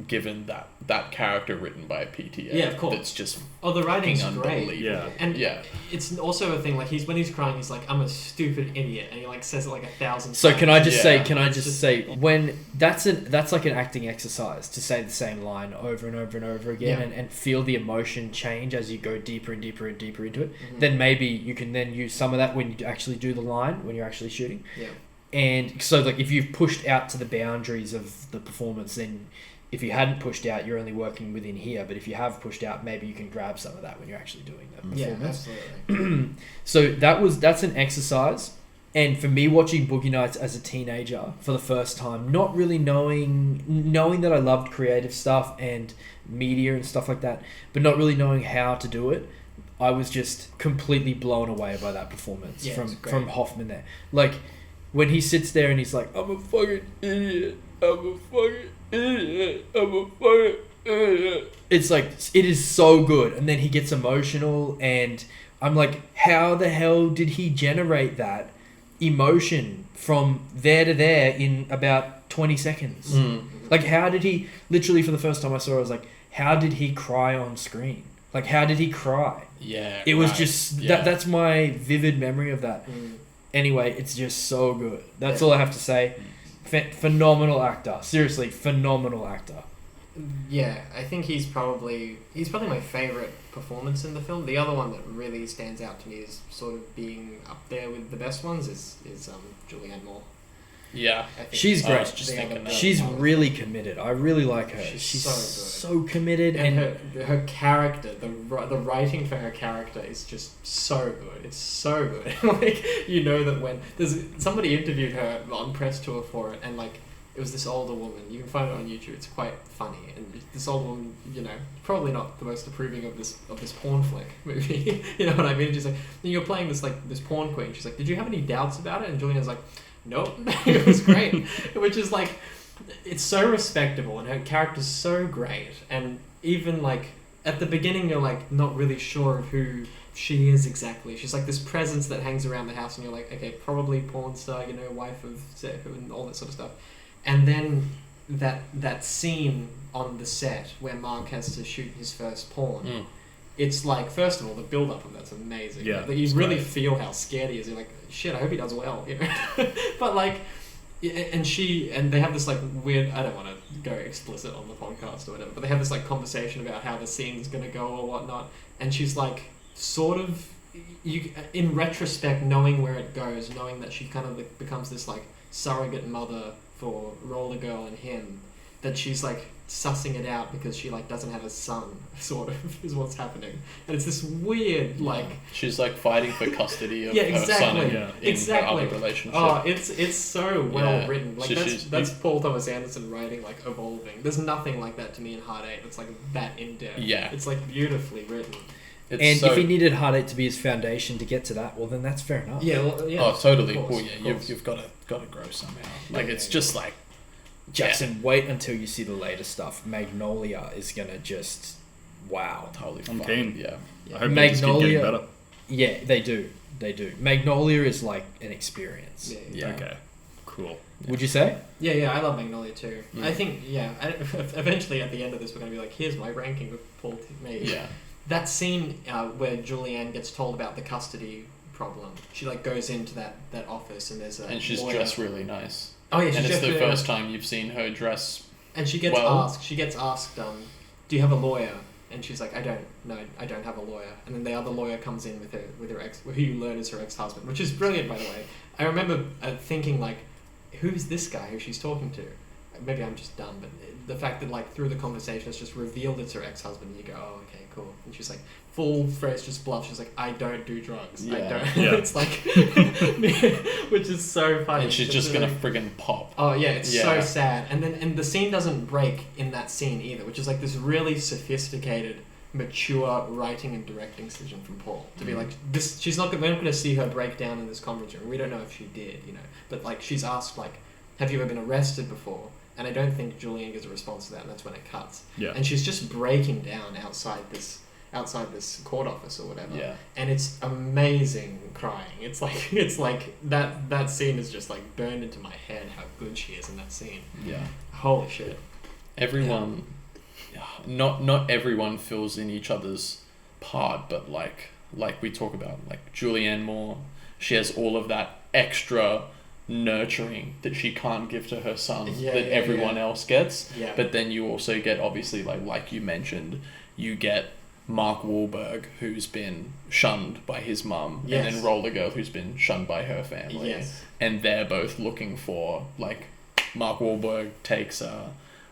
given that character written by a PTA. Yeah, of course. That's just Oh, the writing's fucking great. unbelievable. Yeah. And Yeah. it's also a thing, like when he's crying, he's like, I'm a stupid idiot, and he like says it like 1,000 So times. can I just Yeah. say when that's like an acting exercise to say the same line over and over and over again Yeah. and feel the emotion change as you go deeper and deeper and deeper into it. Mhm. Then maybe you can then use some of that when you actually do the line when you're actually shooting. Yeah. And so like if you've pushed out to the boundaries of the performance, then if you hadn't pushed out, you're only working within here. But if you have pushed out, maybe you can grab some of that when you're actually doing the Yeah, performance. absolutely. So that's an exercise. And for me, watching Boogie Nights as a teenager for the first time, not really knowing that I loved creative stuff and media and stuff like that, but not really knowing how to do it, I was just completely blown away by that performance Yeah, it's great. from Hoffman there. Like, when he sits there and he's like, I'm a fucking idiot. I'm a fucking idiot. I'm a fucking idiot. It's like, it is so good. And then he gets emotional and I'm like, how the hell did he generate that emotion from there to there in about 20 seconds? Like, how did he, literally for the first time I saw it, I was like, how did he cry on screen? Like, how did he cry? Yeah. It was right. just, Yeah. that's my vivid memory of that. Anyway, it's just so good. That's all I have to say. Phenomenal actor. Seriously, phenomenal actor. Yeah, I think he's probably my favourite performance in the film. The other one that really stands out to me is sort of being up there with the best ones is Julianne Moore. Yeah. I think She's I great. was just thinking that. She's really committed. I really like her. She's so committed. And And her character, the writing for her character is just so good. It's so good. Like, you know that when somebody interviewed her on press tour for it, and like it was this older woman. You can find it on YouTube. It's quite funny. And this older woman, probably not the most approving of this porn flick movie. You know what I mean? She's like, you're playing this porn queen. She's like, did you have any doubts about it? And Julianne's like, nope. It was great. Which is like, it's so respectable, and her character's so great. And even like at the beginning, you're like not really sure of who she is exactly. She's like this presence that hangs around the house, and you're like, okay, probably porn star, wife of Seth and all that sort of stuff. And then that scene on the set where Mark has to shoot his first porn. It's like, first of all, the build up of that's amazing. Yeah, Like, you it's really great. feel how scared he is. You're like, shit, I hope he does well. But like, and they have this like weird. I don't want to go explicit on the podcast or whatever, but they have this like conversation about how the scene's gonna go or whatnot. And she's like, sort of, in retrospect, knowing where it goes, knowing that she kind of like becomes this like surrogate mother for Roller Girl and him, that she's like sussing it out because she like doesn't have a son, sort of, is what's happening. And it's this weird like, she's like fighting for custody of Yeah, her son exactly. in Exactly. her other relationship. oh, it's so well Yeah. written. Like, She's- that's Paul Thomas Anderson writing, like evolving. There's nothing like that to me in Heart 8 that's like that in depth. Yeah. It's like beautifully written. And if he needed Hard 8 to be his foundation to get to that, well, then that's fair enough. Yeah, well, yeah. Oh, totally. Of course, Well, yeah, you've got to grow somehow. Like, it's just like... Jackson, wait until you see the later stuff. Magnolia is going to just... Wow. Totally I'm fun. keen. Yeah. I hope they just keep getting better. Yeah, they do. Magnolia is like an experience. Yeah. Okay. Cool. Would you say? Yeah, I love Magnolia too. Yeah. I think, eventually at the end of this, we're going to be like, here's my ranking with Paul made. Yeah. That scene where Julianne gets told about the custody problem, she like goes into that office and there's a And she's lawyer. dressed really nice. Oh yeah, And it's the first time you've seen her dress. And she gets asked, do you have a lawyer? And she's like, I don't have a lawyer. And then the other lawyer comes in with her ex, who you learn is her ex-husband, which is brilliant, by the way. I remember thinking like, who's this guy who she's talking to? Maybe I'm just dumb, but the fact that like through the conversation it's just revealed it's her ex-husband, and you go, oh, okay, cool. And she's like, full face just bluff. She's like, I don't do drugs. I don't. Yeah. It's like, which is so funny. And she's just going to friggin' pop. Oh yeah, it's so sad. And the scene doesn't break in that scene either, which is like this really sophisticated, mature writing and directing decision from Paul to be like this. We're not going to see her break down in this conference room. We don't know if she did, but like she's asked like, have you ever been arrested before? And I don't think Julian gives a response to that, and that's when it cuts. Yeah. And she's just breaking down outside this court office or whatever. Yeah. And it's amazing crying. It's like that scene is just like burned into my head how good she is in that scene. Yeah. Holy shit. Everyone, not everyone fills in each other's part, but like we talk about, like Julianne Moore, she has all of that extra nurturing that she can't give to her son that everyone else gets. Yeah. But then you also get, obviously, like you mentioned, you get Mark Wahlberg, who's been shunned by his mum, Yes. and then Roller Girl, who's been shunned by her family. Yes. And they're both looking for, like, Mark Wahlberg takes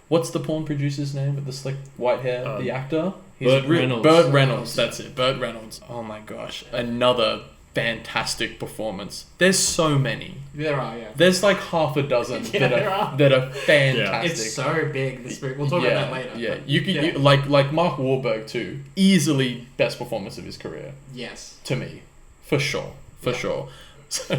what's the porn producer's name with the slick white hair? The actor? Burt Reynolds. Burt Reynolds, that's it. Burt Reynolds. Oh my gosh. Another fantastic performance. There's so many. There are, yeah. There's like half a dozen Yeah, there are. that are fantastic. It's so big, this movie. We'll talk about that later. Yeah, but you could you, like Mark Wahlberg too. Easily best performance of his career Yes. to me, for sure. So,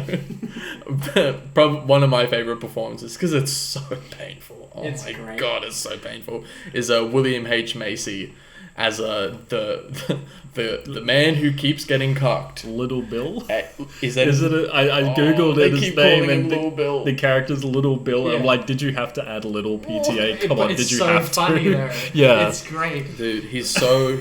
probably one of my favorite performances because it's so painful. Oh It's my great. god, it's so painful. Is William H Macy as the man who keeps getting cucked. Little Bill? Is it? I googled it, his name, and Little Bill. the character's Little Bill. Yeah. I'm like, did you have to add a little PTA? Come But on, it's did you so have funny, to? though. Yeah. It's great. Dude, he's so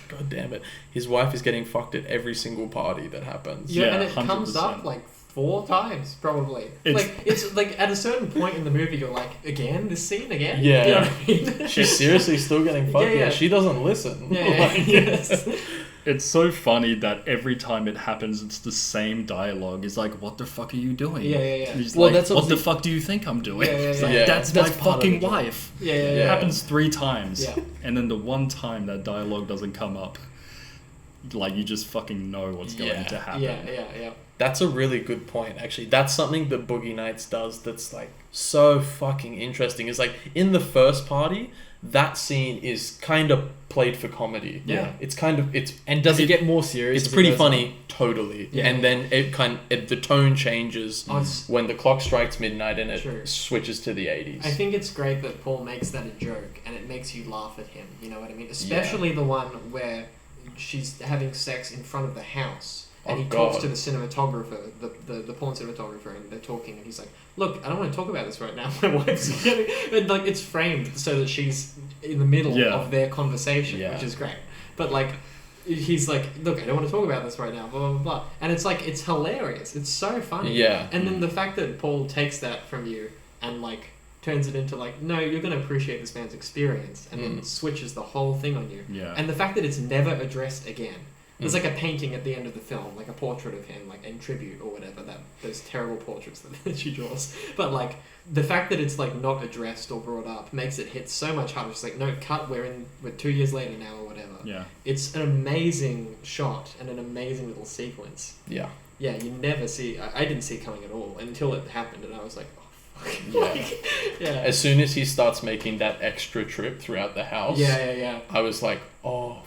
god damn it. His wife is getting fucked at every single party that happens. Yeah, Yeah, and it comes 100%. up like 4 times probably. It's- It's like at a certain point in the movie you're like, again, this scene again? Yeah. You know what I mean? She's seriously still getting fucked. Yeah. She doesn't listen. Yeah, yes. It's so funny that every time it happens, it's the same dialogue. It's like, what the fuck are you doing? Yeah. He's Well, like, that's what the obviously- fuck do you think I'm doing? Yeah. It's like, Yeah. that's That's my part of fucking the job. wife. Yeah. It happens 3 times. Yeah. And then the one time that dialogue doesn't come up, like, you just fucking know what's going to happen. Yeah. That's a really good point, actually. That's something that Boogie Nights does that's, like, so fucking interesting. Is like, in the first party, that scene is kind of played for comedy. Yeah. It's kind of... And does it get more serious? It's as it pretty goes funny, totally. Yeah. And then the tone changes Oh, it's- when the clock strikes midnight and it True. switches to the 80s. I think it's great that Paul makes that a joke and it makes you laugh at him. You know what I mean? Especially the one where she's having sex in front of the house. And Oh, he talks God. to the cinematographer, the porn cinematographer, and they're talking, and he's like, "Look, I don't want to talk about this right now. My wife's getting..." And like, it's framed so that she's in the middle Yeah. of their conversation, Yeah. which is great. But like, he's like, "Look, I don't want to talk about this right now." Blah blah blah. And it's like, it's hilarious. It's so funny. Yeah. And then the fact that Paul takes that from you and like turns it into like, no, you're going to appreciate this man's experience, and then switches the whole thing on you. Yeah. And the fact that it's never addressed again. There's like a painting at the end of the film, like a portrait of him, like in tribute or whatever, that those terrible portraits that she draws. But like the fact that it's like not addressed or brought up makes it hit so much harder. It's like, no, cut, we're 2 years later now or whatever. Yeah. It's an amazing shot and an amazing little sequence. Yeah. Yeah, you never see, I didn't see it coming at all until it happened, and I was like, oh fuck. Yeah. Like, yeah. As soon as he starts making that extra trip throughout the house, Yeah. I was like, oh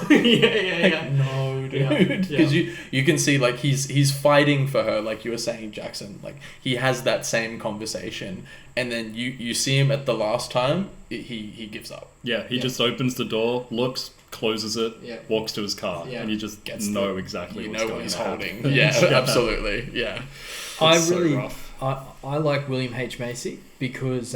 yeah. No, dude. Because you can see like he's fighting for her, like you were saying, Jackson. Like he has that same conversation, and then you see him at the last time, he gives up. Yeah, he just opens the door, looks, closes it, Yeah. walks to his car, and you just know exactly what's going what he's to holding. happen. Yeah, absolutely. Yeah. It's so rough. I like William H. Macy because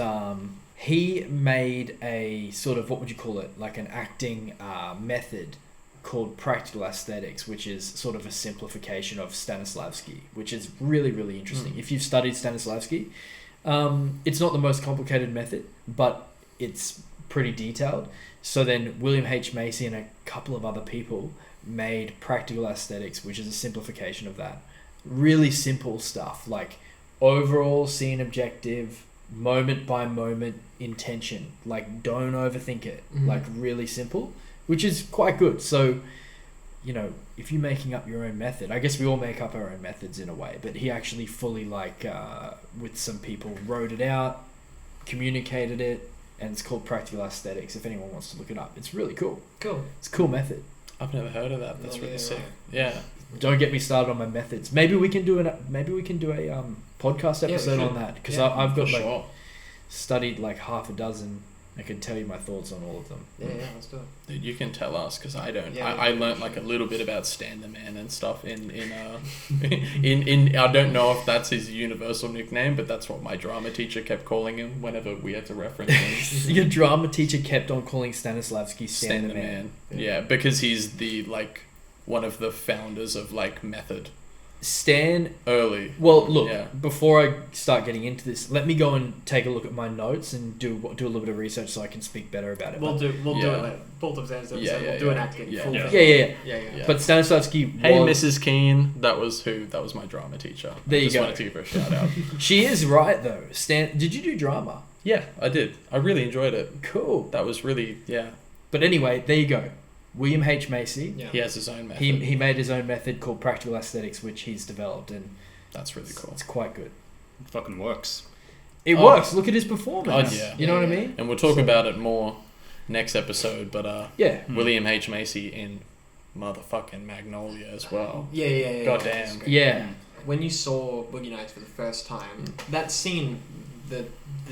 he made a sort of, what would you call it, like an acting method called practical aesthetics, which is sort of a simplification of Stanislavski, which is really, really interesting. If you've studied Stanislavski, it's not the most complicated method, but it's pretty detailed. So then William H. Macy and a couple of other people made practical aesthetics, which is a simplification of that. Really simple stuff, like overall scene objective, moment by moment intention, like don't overthink it, like really simple, which is quite good. So, you know, if you're making up your own method, I guess we all make up our own methods in a way, but he actually fully with some people wrote it out, communicated it, and it's called practical aesthetics. If anyone wants to look it up, it's really cool. It's a cool method. I've never heard of that. That's really sick. Yeah. Don't get me started on my methods. Maybe we can do a podcast episode on that, because I've got studied like half a dozen. I can tell you my thoughts on all of them. Yeah, let's do it. Dude, you can tell us, because I don't. Yeah, I learnt like a little bit about Stan the Man and stuff in I don't know if that's his universal nickname, but that's what my drama teacher kept calling him whenever we had to reference him. Your drama teacher kept on calling Stanislavski Stan the Man. Yeah, because he's the like one of the founders of like method. Stan early. Well, look, before I start getting into this, let me go and take a look at my notes and do a little bit of research so I can speak better about it. We'll do it later. Both of Stan's episode. We'll do an acting. Yeah. But Stanislavski. Hey, Mrs. Keane. That was my drama teacher. There you go. Wanted to give her a shout out. She is right though. Stan, did you do drama? Yeah, I did. I really enjoyed it. Cool. That was really But anyway, there you go. William H. Macy. Yeah. He has his own method. He made his own method called practical aesthetics, which he's developed, and that's really cool. It's quite good. It fucking works. It works. Look at his performance. Oh, yeah. You know what I mean? And we'll talk about it more next episode, but William H. Macy in motherfucking Magnolia as well. Yeah. Goddamn. Yeah. When you saw Boogie Nights for the first time, that scene, the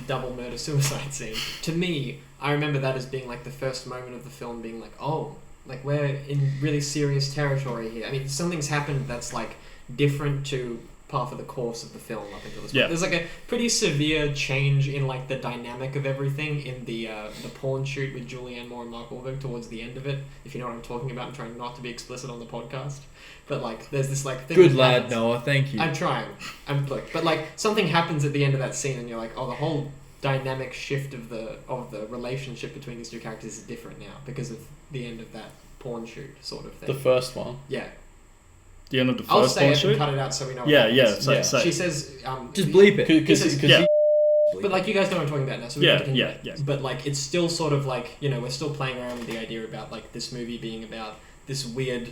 double murder suicide scene, to me, I remember that as being like the first moment of the film being like, oh, like we're in really serious territory here. I mean, something's happened that's like different to part of the course of the film up until this point. There's like a pretty severe change in like the dynamic of everything in the porn shoot with Julianne Moore and Mark Wahlberg towards the end of it. If you know what I'm talking about, I'm trying not to be explicit on the podcast. But like, there's this like thing. Good lad, Noah. Thank you. I'm trying. But like something happens at the end of that scene, and you're like, oh, the whole dynamic shift of the relationship between these two characters is different now because of the end of that porn shoot sort of thing. The first one. Yeah. The end of the first I'll say porn it shoot? and cut it out so we know. Say. She says, just bleep it. Because but like you guys know what I'm talking about now. So yeah. But like it's still sort of like, you know, we're still playing around with the idea about like this movie being about this weird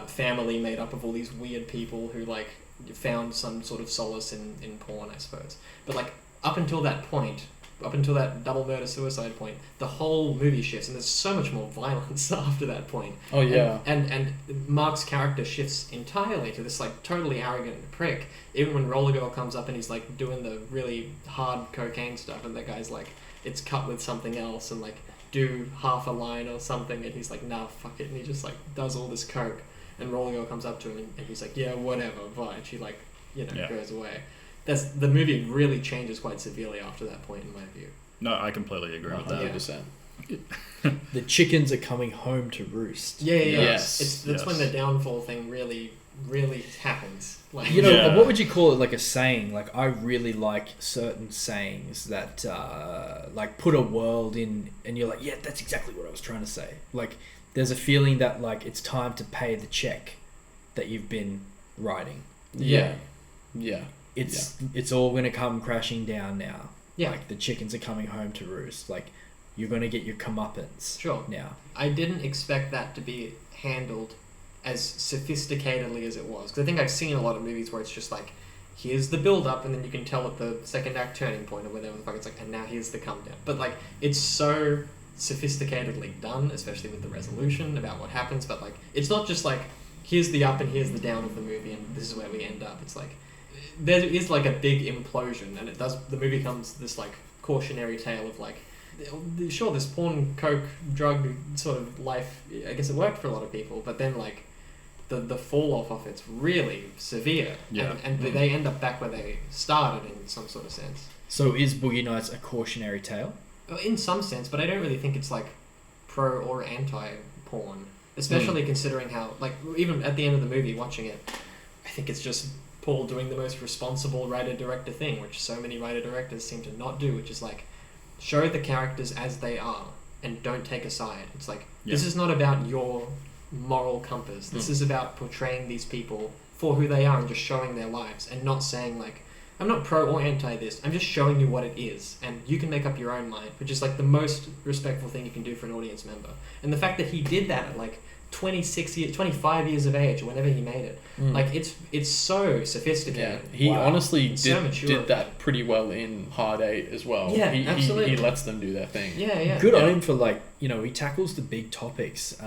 family made up of all these weird people who like found some sort of solace in porn, I suppose. But like up until that point, up until that double murder suicide point, the whole movie shifts, and there's so much more violence after that point. Oh yeah. And Mark's character shifts entirely to this like totally arrogant prick. Even when Roller Girl comes up and he's like doing the really hard cocaine stuff, and the guy's like, it's cut with something else, and like do half a line or something, and he's like, nah, fuck it, and he just like does all this coke, and Roller Girl comes up to him and he's like, yeah, whatever, bye, and she like, you know, goes away. The movie really changes quite severely after that point, in my view. No, I completely agree with that. 100%. The chickens are coming home to roost. Yeah. Yes. That's when the downfall thing really happens. Like, you know, what would you call it? Like a saying? Like, I really like certain sayings that like put a world in, and you're like, yeah, that's exactly what I was trying to say. Like, there's a feeling that like it's time to pay the check that you've been writing. Yeah. It's all going to come crashing down now. Yeah. Like, the chickens are coming home to roost. Like, you're going to get your comeuppance. Sure. Now. I didn't expect that to be handled as sophisticatedly as it was. Because I think I've seen a lot of movies where it's just like, here's the build-up, and then you can tell at the second act turning point or whatever the fuck, it's like, and now here's the come down. But like, it's so sophisticatedly done, especially with the resolution about what happens. But like, it's not just like here's the up and here's the down of the movie, and this is where we end up. It's like there is like a big implosion, and the movie becomes this like cautionary tale of like, sure, this porn, coke, drug sort of life, I guess it worked for a lot of people, but then like the fall off of it's really severe. Yeah. And they end up back where they started in some sort of sense. So is Boogie Nights a cautionary tale? In some sense, but I don't really think it's like pro or anti porn, especially considering how, like, even at the end of the movie watching it, I think it's just Paul doing the most responsible writer-director thing, which so many writer-directors seem to not do, which is like show the characters as they are and don't take a side. It's like, this is not about your moral compass. This is about portraying these people for who they are and just showing their lives, and not saying like, I'm not pro or anti this, I'm just showing you what it is, and you can make up your own mind, which is like the most respectful thing you can do for an audience member. And the fact that he did that at like 25 years of age, or whenever he made it, like it's so sophisticated. Yeah, he honestly so did that pretty well in Hard 8 as well. Yeah, absolutely. He lets them do their thing. Yeah. Good on him for, like, you know, he tackles the big topics,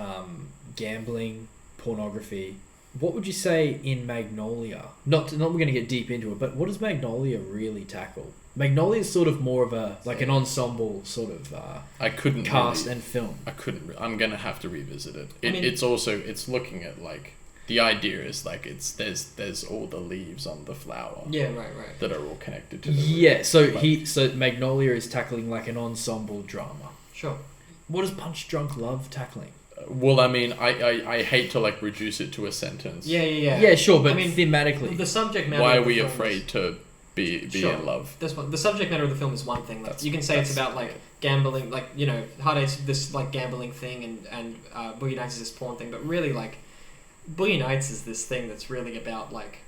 gambling, pornography. What would you say in Magnolia? Not we're going to get deep into it, but what does Magnolia really tackle? Magnolia is sort of more of a like an ensemble sort of I couldn't cast really, and film. I'm gonna have to revisit it. It's looking at like the idea is like there's all the leaves on the flower. Yeah, right. That are all connected to the Yeah, so Magnolia is tackling like an ensemble drama. Sure. What does Punch Drunk Love tackling? Well, I mean, I hate to like reduce it to a sentence. Yeah. Yeah, sure, but I mean, thematically, the subject matter. Why are we afraid to be in love? The subject matter of the film is one thing. Like, you can say it's about like gambling, like, you know, Hard Eight's this like gambling thing, and Boogie Nights is this porn thing, but really like Boogie Nights is this thing that's really about like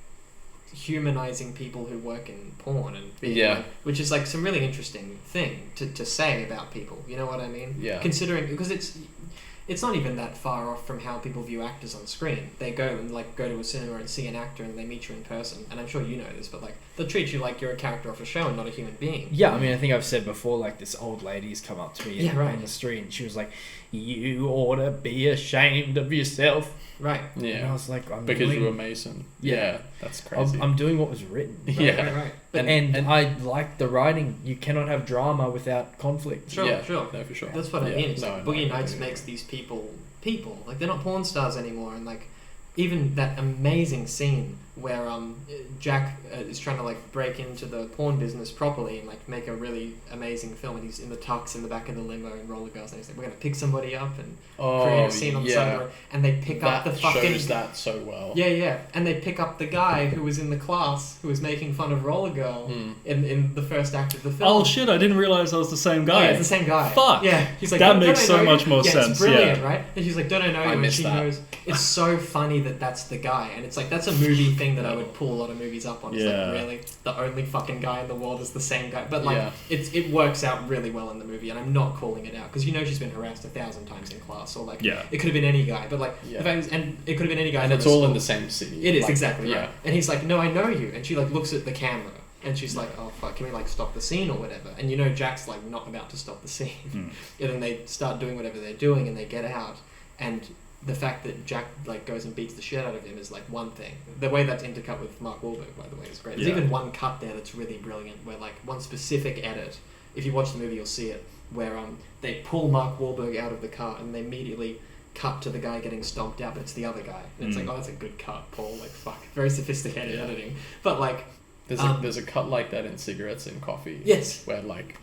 humanizing people who work in porn and being, like, which is like some really interesting thing to say about people. You know what I mean? Yeah. Considering, because it's not even that far off from how people view actors on screen. They go to a cinema and see an actor, and they meet you in person. And I'm sure you know this, but like they'll treat you like you're a character off a show and not a human being. Yeah, I mean, I think I've said before, like this old lady's come up to me in the street, and she was like, "You ought to be ashamed of yourself." Right. Yeah. And I was like, because you're a Mason. Yeah, that's crazy. I'm doing what was written. Right. But, and I like the writing. You cannot have drama without conflict. Sure. No, for sure. That's what I mean. It's like Boogie Nights makes these people. Like, they're not porn stars anymore, and like even that amazing scene where Jack is trying to like break into the porn business properly and like make a really amazing film, and he's in the tux in the back of the limo and roller girls, and he's like, we're gonna pick somebody up and create a scene on the side of the road, and they pick up the fucking shows that so well. And they pick up the guy who was in the class who was making fun of Roller Girl in the first act of the film. Oh shit, I didn't realize that was the same guy. Yeah, it's the same guy. Fuck. Yeah, he's like, that makes so much more sense. It's brilliant, right? And she's like, don't I know you? I And missed she that. knows. It's so funny that that's the guy, and it's like that's a movie thing that I would pull a lot of movies up on. It's like, really, the only fucking guy in the world is the same guy, but like it works out really well in the movie, and I'm not calling it out because you know she's been harassed 1,000 times in class, or like it could have been any guy, but like the fact is, and it could have been any guy, and it's all in the same city. It is exactly right. And he's like, no, I know you, and she like looks at the camera. And she's like, oh fuck, can we like stop the scene or whatever? And you know Jack's like not about to stop the scene. And then they start doing whatever they're doing, and they get out. And the fact that Jack like goes and beats the shit out of him is like one thing. The way that's intercut with Mark Wahlberg, by the way, is great. There's even one cut there that's really brilliant, where like one specific edit, if you watch the movie you'll see it, where they pull Mark Wahlberg out of the car and they immediately cut to the guy getting stomped out, but it's the other guy. And it's like, oh, that's a good cut, Paul. Like, fuck. Very sophisticated editing. But like, there's a cut like that in Cigarettes and Coffee. Yes. Where like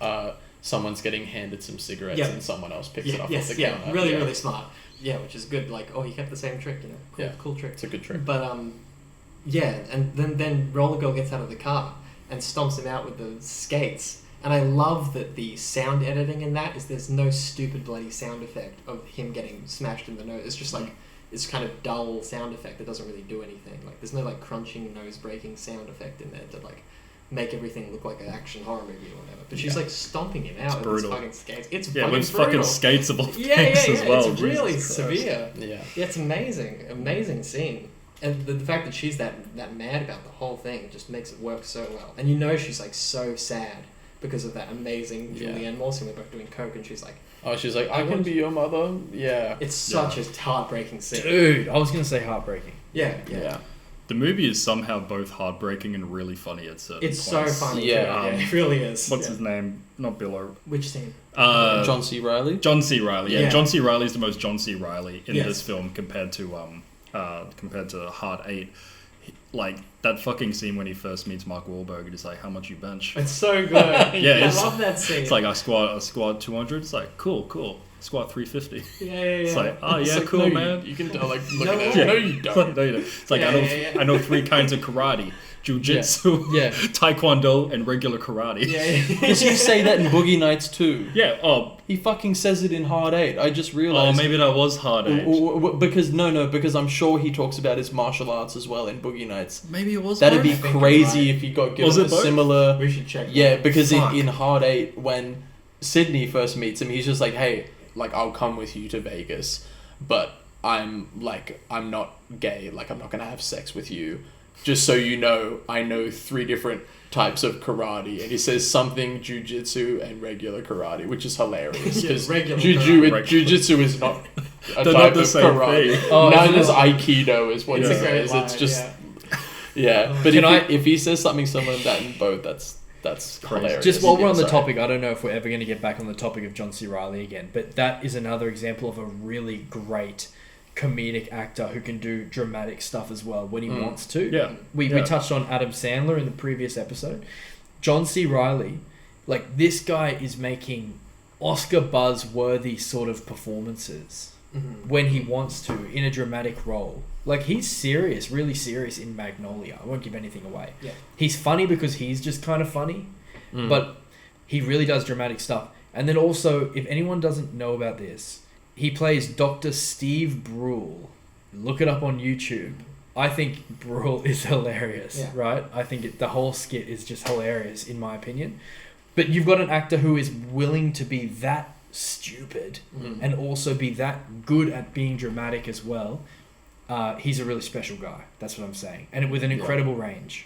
someone's getting handed some cigarettes and someone else picks it up off the counter. Really, really smart. Yeah, which is good. Like, oh, he kept the same trick, you know. Cool trick. It's a good trick. But and then Roller Girl gets out of the car and stomps him out with the skates. And I love that the sound editing in that is there's no stupid bloody sound effect of him getting smashed in the nose. It's just like this kind of dull sound effect that doesn't really do anything. Like, there's no like crunching, nose breaking sound effect in there to like make everything look like an action horror movie or whatever. But she's like stomping him out with his fucking skates. It's fucking with brutal. fucking skates of all things as well. It's really Jesus severe. Yeah, it's amazing scene. And the fact that she's that mad about the whole thing just makes it work so well. And you know she's like so sad because of that amazing Julianne Moore scene. They're both doing coke, and she's like, Oh, she's like, I can be your mother. Yeah. it's such a heartbreaking scene. Dude, I was gonna say heartbreaking. Yeah. The movie is somehow both heartbreaking and really funny at certain It's points. so funny. Yeah. Yeah, it really is. What's his name? Not Bill Which scene? John C. Reilly. John C. Reilly. Yeah, Yeah. John C. Reilly is the most John C. Reilly in Yes. this film compared to Hard 8. Like that fucking scene when he first meets Mark Wahlberg and he's like, "How much you bench?" It's so good. Yeah, I love that scene. It's like I squat 200. It's like cool. Squat 350. Yeah. It's like, oh yeah, It's like, cool, no, man. You can tell, like, look No at it. way. No, you don't. No, you don't. It's like Yeah. I know 3 kinds of karate: jujitsu, Yeah. taekwondo, and regular karate. Yeah. Does he say that in Boogie Nights too? Yeah. Oh, He fucking says it in Hard 8. I just realized. maybe that was Hard 8. Because I'm sure he talks about his martial arts as well in Boogie Nights. Maybe it was. That'd both? be I think you're crazy right. if he got Was given it a both? similar. We should check. Yeah, that. because Fuck. in Hard 8, when Sydney first meets him, he's just like, hey, like, I'll come with you to Vegas, but I'm not gay, like, I'm not gonna have sex with you. Just so you know, I know 3 different types of karate, and he says something jujitsu and regular karate, which is hilarious, Yeah, because regular jujitsu is not a They're type not the of same karate. thing. Oh, Neither is isn't aikido, is what It's he a great says. line, It's just yeah. but Can if he says something similar to that in both, that's Crazy. hilarious. Just while we're on the Sorry. topic, I don't know if we're ever going to get back on the topic of John C. Reilly again, but that is another example of a really great comedic actor who can do dramatic stuff as well when he wants to. Yeah. We touched on Adam Sandler in the previous episode. John C. Reilly, like, this guy is making Oscar buzz-worthy sort of performances when he wants to in a dramatic role. Like, he's serious, really serious in Magnolia. I won't give anything away. Yeah. He's funny because he's just kind of funny, but he really does dramatic stuff. And then also, if anyone doesn't know about this, he plays Dr. Steve Brule. Look it up on YouTube. I think Brule is hilarious, right? I think the whole skit is just hilarious, in my opinion. But you've got an actor who is willing to be that stupid and also be that good at being dramatic as well. He's a really special guy. That's what I'm saying. And with an incredible range.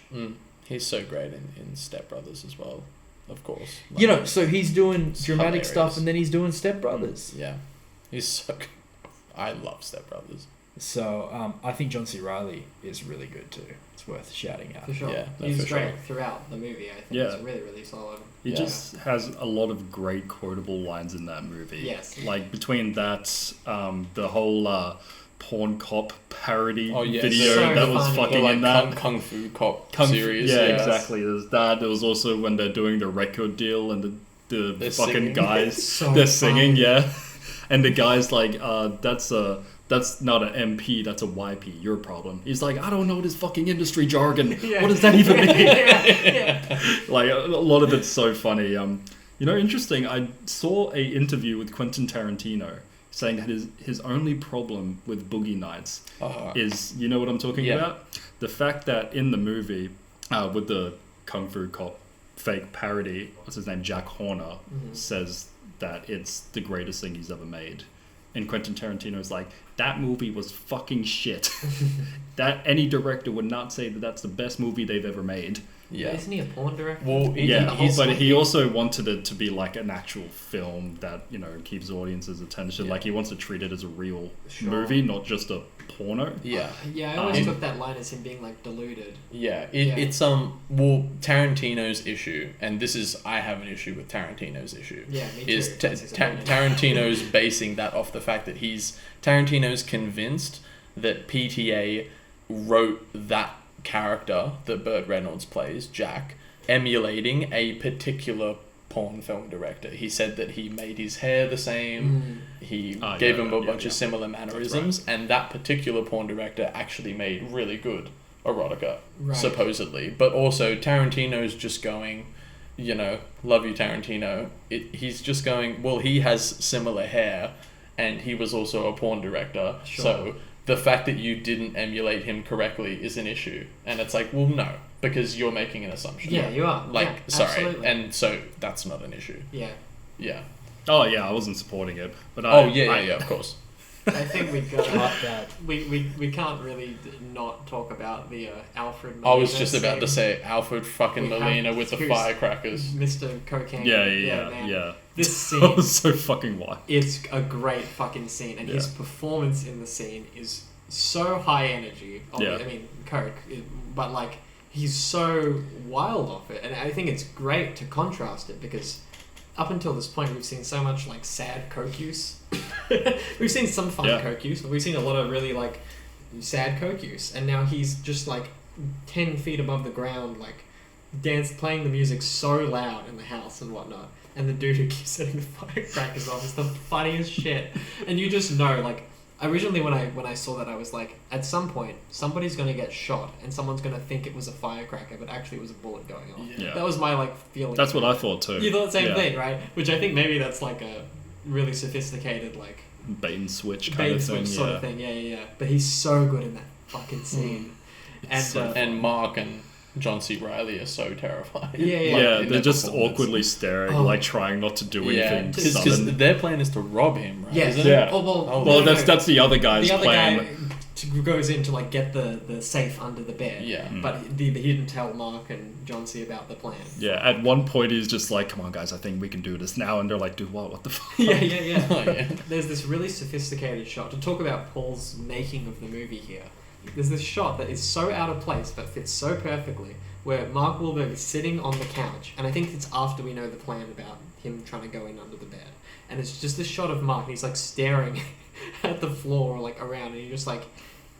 He's so great in Step Brothers as well, of course. You know, so he's doing dramatic hilarious. stuff and then he's doing Step Brothers. Yeah. He's so good. I love Step Brothers. So I think John C. Reilly is really good too. It's worth shouting out. For sure. Yeah, no, He's for great sure. throughout the movie. I think Yeah. it's really, really solid. He just has a lot of great quotable lines in that movie. Yes. Like between that, the whole porn cop parody yes. video So that was funny. fucking The, in that. Kung Fu Cop series. Yeah, yes. exactly. There's that. There was also when they're doing the record deal and the They're fucking singing. guys, So they're singing, funny. yeah. And the guy's like, that's not an MP, that's a YP, your problem. He's like, I don't know this fucking industry jargon. Yeah. What does that even mean? yeah. Like, a lot of it's so funny. You know, interesting, I saw a interview with Quentin Tarantino saying that his only problem with Boogie Nights is, you know what I'm talking about? The fact that in the movie, with the Kung Fu Cop fake parody, what's his name, Jack Horner, says that it's the greatest thing he's ever made. And Quentin Tarantino's like, that movie was fucking shit. That any director would not say that that's the best movie they've ever made. Yeah. Isn't he a porn director? Well, But he also wanted it to be like an actual film that, you know, keeps audiences' attention. Yeah. Like, he wants to treat it as a real Sure. movie, not just a porno. Yeah. Yeah, I always took that line as him being like deluded. Yeah, Yeah. it's Tarantino's issue, and this is I have an issue with Tarantino's issue. Yeah, me too. Is That's his opinion. Tarantino's basing that off the fact that Tarantino's convinced that PTA wrote that character that Burt Reynolds plays, Jack, emulating a particular porn film director. He said that he made his hair the same, he gave him a bunch of similar mannerisms, and that particular porn director actually made really good erotica, supposedly. But also Tarantino's just going, you know, love you Tarantino, he's just going, well, he has similar hair and he was also a porn director, so the fact that you didn't emulate him correctly is an issue. And it's like, well, no, because you're making an assumption. Yeah, you are. Like, Yeah, sorry. absolutely. And so that's not an issue. Yeah. Yeah. Oh, yeah, I wasn't supporting it. But Yeah, of course. I think we got Cut that. we can't really not talk about the Alfred. I was just Molina about to scene. say Alfred fucking Molina with the who's firecrackers. Mr. Cocaine. Yeah. Man. This That scene was so fucking wild. is a great fucking scene, and his Yeah. performance in the scene is so high energy. Yeah. I mean, but like he's so wild off it, and I think it's great to contrast it because up until this point we've seen so much like sad coke use. We've seen some fun coke use, but we've seen a lot of really like sad coke use, and now he's just like 10 feet above the ground, like playing the music so loud in the house and whatnot. And the dude who keeps setting the firecrackers off is the funniest shit. And you just know, like, originally when I saw that, I was like, at some point, somebody's going to get shot and someone's going to think it was a firecracker, but actually it was a bullet going off. Yeah. That was my, like, feeling. That's what I thought too. You thought the same thing, right? Which I think maybe that's, like, a really sophisticated, like... Bait and switch kind of thing. sort of thing, yeah. But he's so good in that fucking scene. And Mark and John C. Reilly are so terrifying. Yeah, in they're their just performance. awkwardly staring, like trying not to do Yeah, anything because sudden. their plan is to rob him, right? Yes. Isn't it? Yeah. Well, that's the other guy's the other plan. guy goes in to like get the safe under the bed. Yeah. But he didn't tell Mark and John C about the plan. Yeah, at one point he's just like, "Come on, guys, I think we can do this now," and they're like, "Do what? What the fuck?" Yeah. Oh, yeah. There's this really sophisticated shot to talk about Paul's making of the movie here. There's this shot that is so out of place but fits so perfectly, where Mark Wahlberg is sitting on the couch, and I think it's after we know the plan about him trying to go in under the bed, and it's just this shot of Mark, and he's like staring at the floor, like around, and you're just like,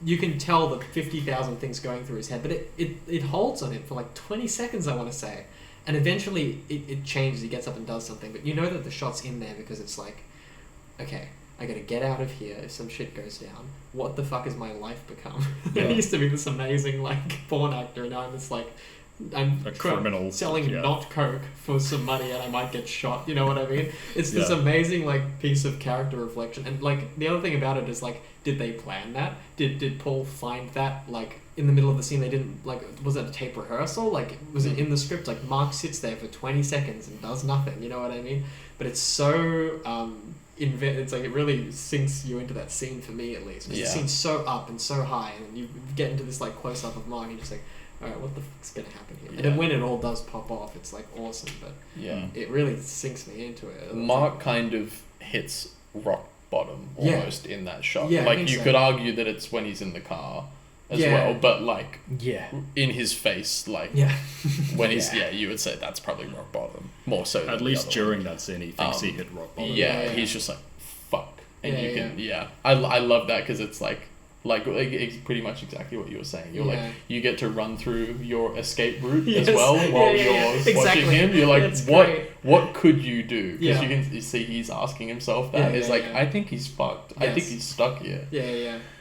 you can tell the 50,000 things going through his head, but it holds on him for like 20 seconds, I want to say, and eventually it changes. He gets up and does something, but you know that the shot's in there because it's like, okay, I gotta get out of here if some shit goes down. What the fuck has my life become? I used to be this amazing like porn actor, and now I'm this like I'm A criminal selling not coke for some money, and I might get shot. You know what I mean? It's this amazing like piece of character reflection, and like the other thing about it is like, did they plan that? Did Paul find that like in the middle of the scene? They didn't like, was it a tape rehearsal? Like, was it in the script? Like Mark sits there for 20 seconds and does nothing. You know what I mean? But it's so it's like it really sinks you into that scene for me at least. The scene's so up and so high, and you get into this like close up of Mark, and you're just like, all right, what the fuck's gonna happen here? And then when it all does pop off, it's like awesome, but it really sinks me into it. Mark kind of hits rock bottom almost in that shot. Yeah, like you could argue that it's when he's in the car as well, but like in his face, like when he's you would say that's probably rock bottom more so. At least during that scene, he thinks he hit rock bottom. Yeah, he's just like fuck, and you can I love that because it's like it's pretty much exactly what you were saying. You're like, you get to run through your escape route as well while you're watching him. You're like, what could you do? Because you see he's asking himself that. It's like, I think he's fucked. I think he's stuck here.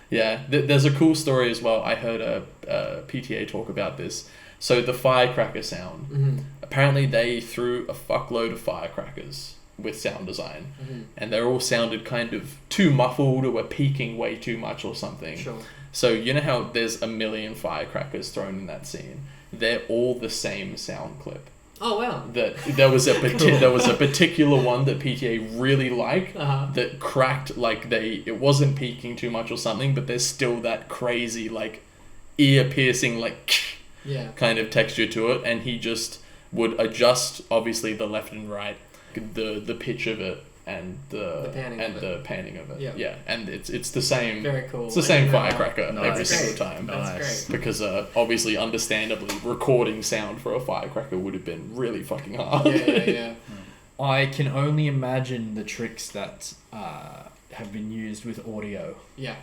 Yeah. There's a cool story as well. I heard a PTA talk about this. So the firecracker sound. Apparently they threw a fuckload of firecrackers with sound design, and they're all sounded kind of too muffled or were peaking way too much or something. Sure. So you know how there's a million firecrackers thrown in that scene? They're all the same sound clip. Oh wow. That there was a particular one that PTA really liked that cracked like it wasn't peaking too much or something, but there's still that crazy like ear piercing like kind of texture to it, and he just would adjust obviously the left and right, the pitch of it and the panning of it. Yeah, and it's the same. Very cool. It's the same firecracker every Nice. single time. That's great. Because obviously, understandably, recording sound for a firecracker would have been really fucking hard. Yeah. I can only imagine the tricks that have been used with audio. Yeah.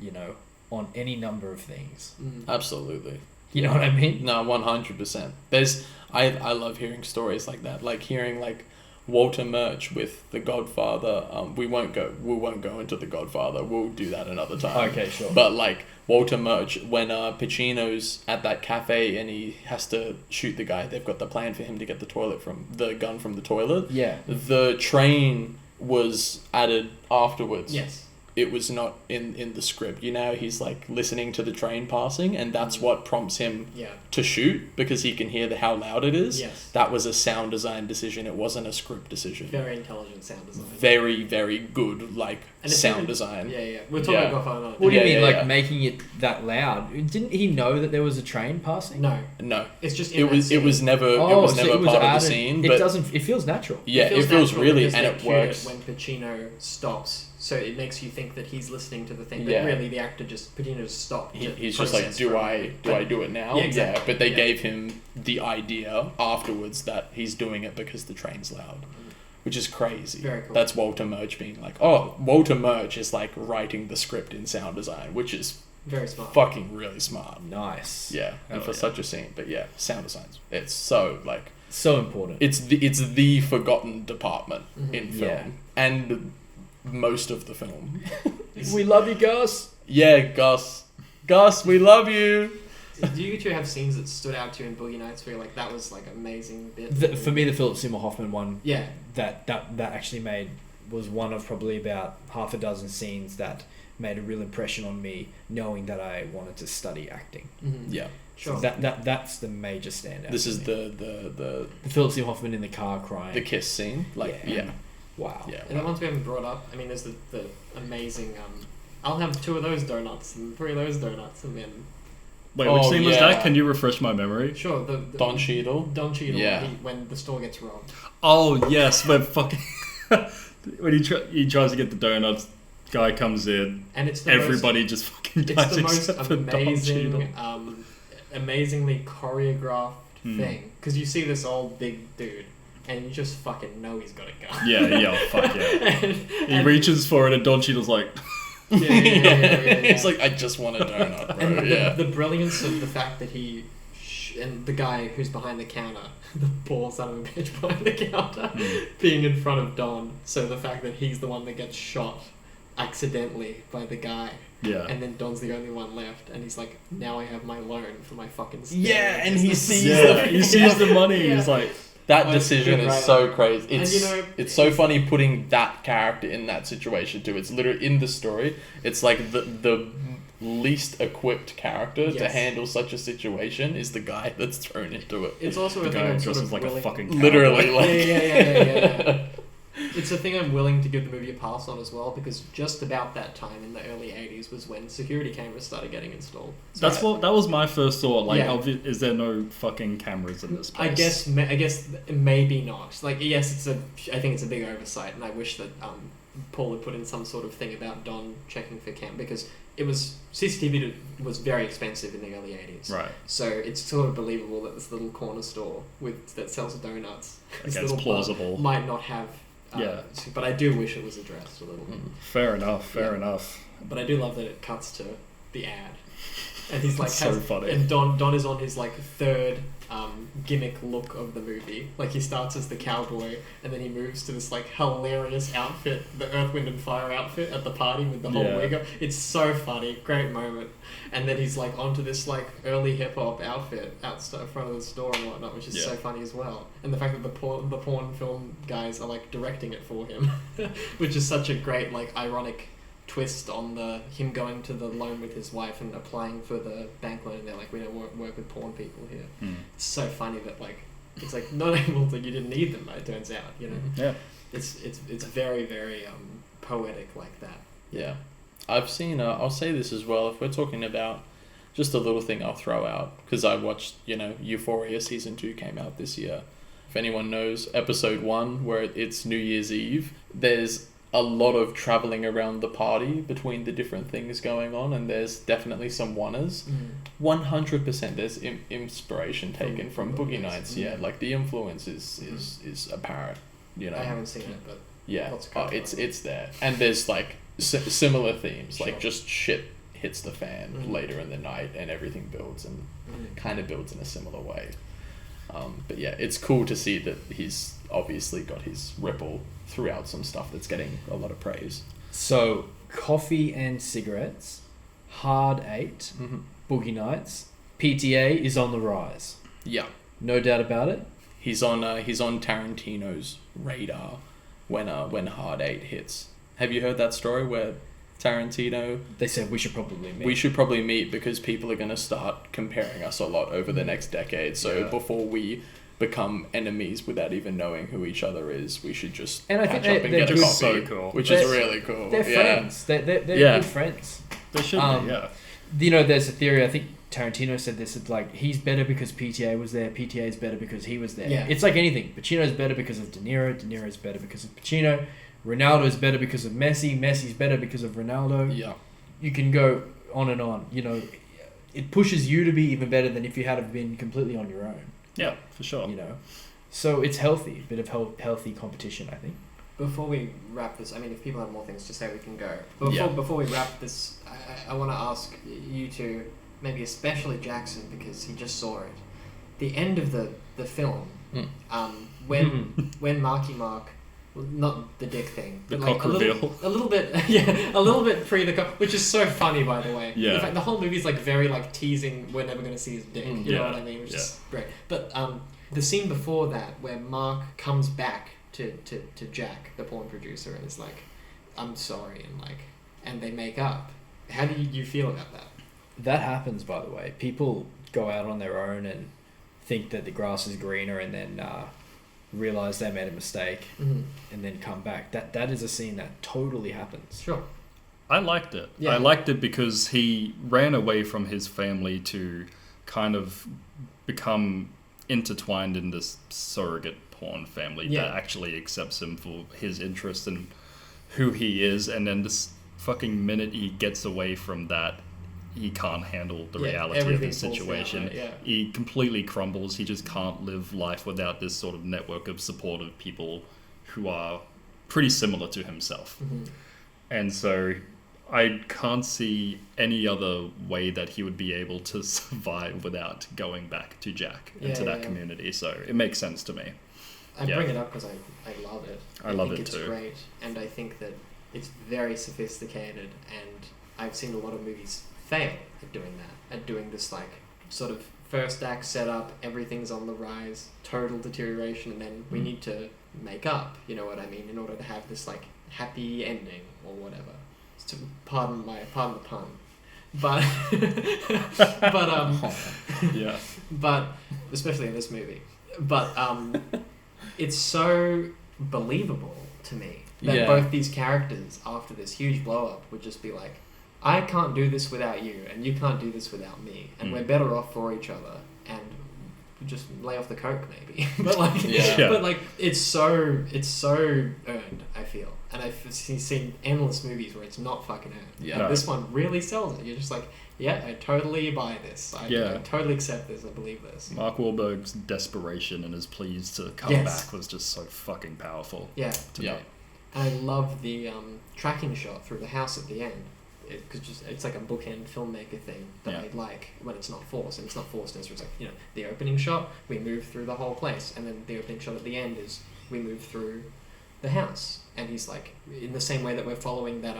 You know, on any number of things. Absolutely. You know what I mean? No, 100%. I love hearing stories like that, like hearing like Walter Murch with The Godfather. We won't go into The Godfather. We'll do that another time. Okay, sure. But like Walter Murch, when Pacino's at that cafe and he has to shoot the guy, they've got the plan for him to get the gun from the toilet. Yeah. The train was added afterwards. Yes. It was not in the script. You know, he's like listening to the train passing, and that's what prompts him to shoot, because he can hear how loud it is. Yes. That was a sound design decision. It wasn't a script decision. Very intelligent sound design. Very, very good, like And it's sound even- design. Yeah. We're talking about Godfather. What do you mean, yeah. making it that loud? Didn't he know that there was a train passing? No. It's just in It was never part of the scene. It But It feels natural. yeah, it feels natural really, because and they it cued works. when Pacino stops. So it makes you think that he's listening to the thing, but Yeah. really the actor Pacino just stopped. He's just like, do I do it now? Yeah, exactly. But they Yeah. gave him the idea afterwards that he's doing it because the train's loud, which is crazy. Very cool. That's Walter Murch being like, oh, Walter Murch is like writing the script in sound design, which is Very smart. fucking really smart. Nice. Yeah, and Oh, for yeah. such a scene, but yeah, sound design. It's so like So important. it's the forgotten department Mhm. in film, Yeah. and most of the film. We love you, Gus. Yeah, Gus, we love you. Do you two have scenes that stood out to you in Boogie Nights where you're like, that was like amazing bit? For me, the Philip Seymour Hoffman one Yeah. that actually was one of probably about half a dozen scenes that made a real impression on me, knowing that I wanted to study acting. Mhm. Yeah, Sure. So that's the major standout. this for is me. the the Philip Seymour Hoffman in the car crying. the kiss scene. Like yeah. Wow. Yeah. And the ones we haven't brought up, I mean, there's the amazing, I'll have 2 of those donuts and 3 of those donuts, and then... Wait, which Oh, scene was yeah. that? Can you refresh my memory? Sure, the Don Cheadle. Don Cheadle, Yeah. when the store gets robbed. Oh yes, when fucking when he tries to get the donuts, guy comes in, And it's the everybody just fucking it's dies the most except for Don Cheadle. amazing, amazingly choreographed Hmm. thing. Because you see this old big dude, and you just fucking know he's got a gun. Yeah, fuck yeah. He and, reaches for it, and Don Cheadle's like, yeah. It's like I just want a donut, bro. And Yeah. the brilliance of the fact that he and the guy who's behind the counter, the poor son of a bitch behind the counter, being in front of Don. So the fact that he's the one that gets shot accidentally by the guy, yeah. and then Don's the only one left, and he's like, now I have my loan for my fucking Yeah, and he sees Yeah, he sees the money. Yeah. He's like, That Oh, decision good is writer. so crazy. And, It's you know, it's so funny putting that character in that situation too. It's literally in the story. It's like the least equipped character to Yes. handle such a situation is the guy that's thrown into it. It's also the a thing guy I'm sort dresses of like willing... a fucking Literally, cowboy. like Yeah. It's a thing I'm willing to give the movie a pass on as well, because just about that time in the early 80s was when security cameras started getting installed. So That was my first thought. Like, Yeah. is there no fucking cameras in this place? I guess maybe not. Like, yes, I think it's a big oversight, and I wish that Paul had put in some sort of thing about Don checking for cam, because CCTV was very expensive in the early 80s. Right. So it's sort of believable that this little corner store that sells donuts, this Okay, it's little plausible. bar might not have. Yeah. But I do wish it was addressed a little bit. Fair enough. Yeah. Enough. But I do love that it cuts to the ad, and he's like, So funny. and Don is on his like third gimmick look of the movie. Like, he starts as the cowboy, and then he moves to this like hilarious outfit, the Earth, Wind and Fire outfit at the party with the whole Yeah. wig up. It's so funny, great moment. And then he's like onto this like early hip hop outfit out in front of the store and whatnot, which is Yeah. so funny as well. And the fact that the porn film guys are like directing it for him, which is such a great like ironic twist on him going to the loan with his wife and applying for the bank loan, and they're like, we don't work with porn people here. It's so funny that like it's like not able to, you didn't need them, it turns out, you know. Yeah. It's very very poetic like that. Yeah. I've seen, I'll say this as well, if we're talking about just a little thing I'll throw out, because I watched, Euphoria Season 2 came out this year. If anyone knows, Episode 1, where it's New Year's Eve, there's a lot of travelling around the party between the different things going on, and there's definitely some one-ers. 100% there's inspiration taken from Boogie Nights, yeah, like the influence is apparent, I haven't seen it, but yeah, lots of colour. it's there, and there's like similar themes, like Sure. just shit hits the fan later in the night, and everything builds and kind of builds in a similar way. But yeah, it's cool to see that he's obviously got his ripple throughout some stuff that's getting a lot of praise. So, Coffee and Cigarettes, Hard 8, Boogie Nights, PTA is on the rise. Yeah, No doubt about it. he's on Tarantino's radar when Hard 8 hits. Have you heard that story where Tarantino... They said we should probably meet. We should probably meet because people are going to start comparing us a lot over the next decade. So Yeah. before we become enemies without even knowing who each other is. We should just And I think catch up and they're get a good. coffee, So cool. which They're- is really cool. They're friends. They're Yeah. good friends. They should Um, be, yeah. You know, there's a theory, I think Tarantino said this, it's like, he's better because PTA was there, PTA is better because he was there. Yeah. It's like anything. Pacino's better because of De Niro is better because of Pacino, Ronaldo is better because of Messi, Messi's better because of Ronaldo. Yeah. You can go on and on. You know, it pushes you to be even better than if you had have been completely on your own. Yeah, for sure. You know, so it's healthy, a bit of healthy competition, I think. Before we wrap this, I mean, if people have more things to say, we can go. Before we wrap this, I want to ask you two, maybe especially Jackson, because he just saw it. The end of the film, when Marky Mark, well, not the dick thing, The but like cock reveal. a little bit, yeah, a little bit pre the cock, which is so funny, by the way. Yeah. In fact, the whole movie's like very like teasing. We're never going to see his dick. You know Yeah. what I mean? Which is great. But the scene before that, where Mark comes back to Jack, the porn producer, and is like, "I'm sorry," and they make up. How do you feel about that? That happens, by the way. People go out on their own and think that the grass is greener, and then realize they made a mistake, and then come back. That is a scene that totally happens. Sure. I liked it. Yeah. I liked it because he ran away from his family to kind of become intertwined in this surrogate porn family that actually accepts him for his interest and who he is, and then this fucking minute he gets away from that, he can't handle the reality of everything the falls situation. down, right? He completely crumbles. He just can't live life without this sort of network of supportive people who are pretty similar to himself. And so I can't see any other way that he would be able to survive without going back to Jack into that community. So it makes sense to me. I bring it up because I love it. I love think it it's too. Great, and I think that it's very sophisticated, and I've seen a lot of movies fail at doing that, at doing this like sort of first act setup, everything's on the rise, total deterioration, and then we need to make up, you know what I mean, in order to have this like happy ending or whatever. So, pardon the pun, but Yeah. but especially in this movie, but it's so believable to me that both these characters, after this huge blow up, would just be like, I can't do this without you, and you can't do this without me, and we're better off for each other, and just lay off the coke maybe. But like, but like, it's so earned, I feel, and I've seen endless movies where it's not fucking earned. Yeah. And this one really sells it. You're just like, yeah, I totally buy this. I totally accept this. I believe this. Mark Wahlberg's desperation and his pleas to come back was just so fucking powerful. Yeah. To me. And I love the tracking shot through the house at the end. Because it's like a bookend filmmaker thing that I like when it's not forced. And it's not forced, it's like, you know, the opening shot, we move through the whole place. And then the opening shot at the end is we move through the house. And he's like, in the same way that we're following that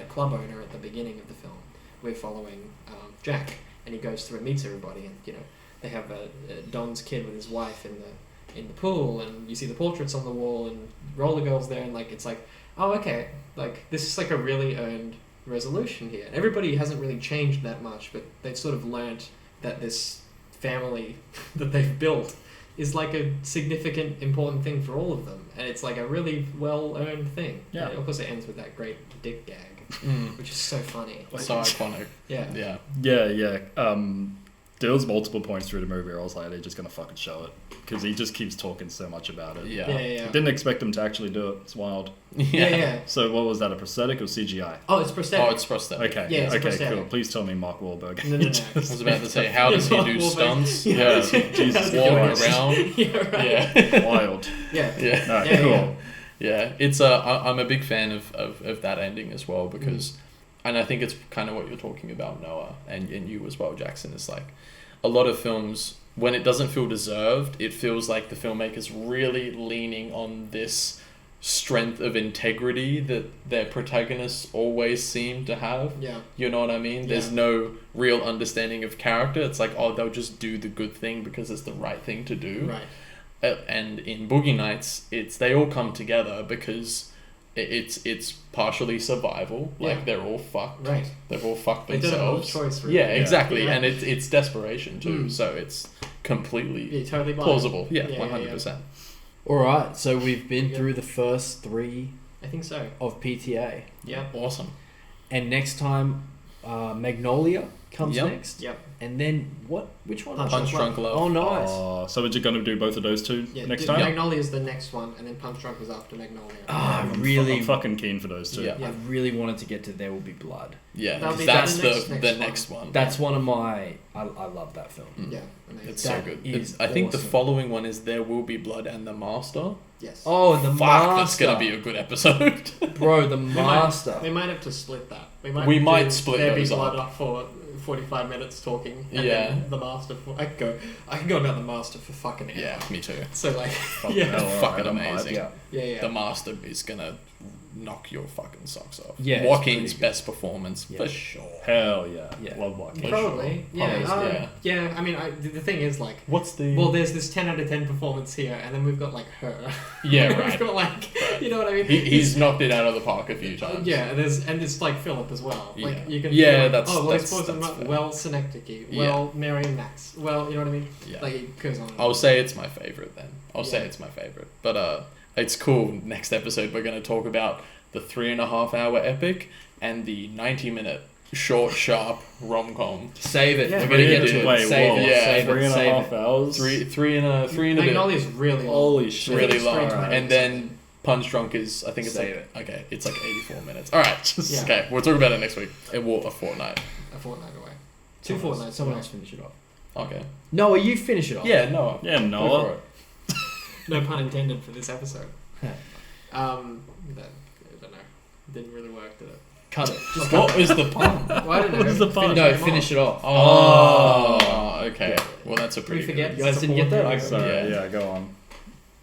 club owner at the beginning of the film, we're following Jack. And he goes through and meets everybody. And, you know, they have Don's kid with his wife in the pool. And you see the portraits on the wall and roller girls there. And, like, it's like, oh, okay. Like, this is like a really earned resolution here. Everybody hasn't really changed that much, but they've sort of learnt that this family that they've built is like a significant, important thing for all of them, and it's like a really well-earned thing. Yeah. And of course, it ends with that great dick gag, which is so funny. So iconic. Yeah. Yeah. There was multiple points through the movie where I was like, they're just gonna fucking show it, because he just keeps talking so much about it. Yeah. I didn't expect him to actually do it. It's wild. Yeah. So what was that, a prosthetic or CGI? Oh, it's prosthetic. Oh, it's prosthetic. Okay. Yeah, it's okay, prosthetic. cool. Please tell me Mark Wahlberg. No. I was about to say, how does he do stunts? Yeah. Jesus Walking Christ. around. Yeah, right. Yeah. Wild. Yeah. No, Yeah, cool. yeah. Yeah, it's I'm a big fan of that ending as well, because, and I think it's kind of what you're talking about, Noah, and you as well, Jackson. Is like, a lot of films, when it doesn't feel deserved, it feels like the filmmaker's really leaning on this strength of integrity that their protagonists always seem to have. Yeah. You know what I mean? There's no real understanding of character. It's like, oh, they'll just do the good thing because it's the right thing to do. Right. And in Boogie Nights, they all come together because it's partially survival. Like, they're all fucked. Right. They've all fucked They don't have a themselves. choice, really. Yeah, exactly. Yeah. And it's desperation too. So it's completely totally plausible. Yeah, Yeah, 100%. All right, so we've been Yeah. through the first 3 I think so. of PTA, Yeah. Awesome. and next time, Magnolia comes Yep. next, Yep. and then what? Which one? Punch Drunk Love. Oh, nice. So we're just going to do both of those two Yeah. next d- time? Magnolia is the next one, and then Punch Drunk was after Magnolia. Ah, I'm really, fucking keen for those two. Yeah. I really wanted to get to There Will Be Blood. Yeah, That'll 'cause be that's the the next next one. That's one of my. I love that film. Mm. Yeah. Amazing. It's That so good. is I think the awesome. following one is There Will Be Blood and The Master. Yes. Oh, and the Fuck, Master. that's gonna be a good episode. Bro, the We Master. We might have to split that. We do might split There Be those Blood up. up for 45 minutes talking. And Yeah. Then the Master for. I can go about the Master for fucking ever. Yeah, me too. So like. Fucking Yeah. hell, alright, Fucking I'm hyped. amazing. Yeah. Yeah. The Master is gonna knock your fucking socks off. Yeah, it's Joaquin's pretty good. best performance Yeah. for sure. Hell yeah. Yeah. Love Joaquin. For Probably. sure. Yeah. Probably, Yeah. I mean, the thing is like. What's the? Well, there's this 10 out of 10 performance here, and then we've got like her. Yeah, We've right. got like, you know what I mean? He's knocked it out of the park a few times. Yeah, and it's like Philip as well. Like Yeah. you can. Yeah, feel, that's- Oh well, that's- it's that's fair. well Synecdoche. Yeah. Well, Mary and Max. Well, you know what I mean? Yeah. Like it goes on. I'll say it's my favorite then. I'll say Yeah. it's my favorite. But it's cool. Next episode we're gonna talk about the 3.5-hour epic and the 90-minute short, sharp rom-com. Save it. Yeah. We're gonna get Wait, to it. wait, Save whoa. it. Yeah, Save Three it. and a Save half it. Three hours? and a bit. Magnolia's really long. Holy It's shit. really It's long. 320 And then Punch Drunk is, I think it's Save like, okay, it's like 84 minutes. All right. Yeah. Okay, we'll talk about it next week. It will a fortnight. A fortnight away. Someone away. else finish it off. Okay. Noah, you finish it off. Yeah, no. Yeah, Go Noah. for it. No pun intended for this episode. Huh. I don't know. Didn't really work, did it? Cut it. Just What was the pun? Well, I don't know. What is the pun? No, finish it off. Oh, okay. Yeah. Well, that's a pretty We forget. You guys didn't get that? I got Sorry, Yeah. yeah, go on.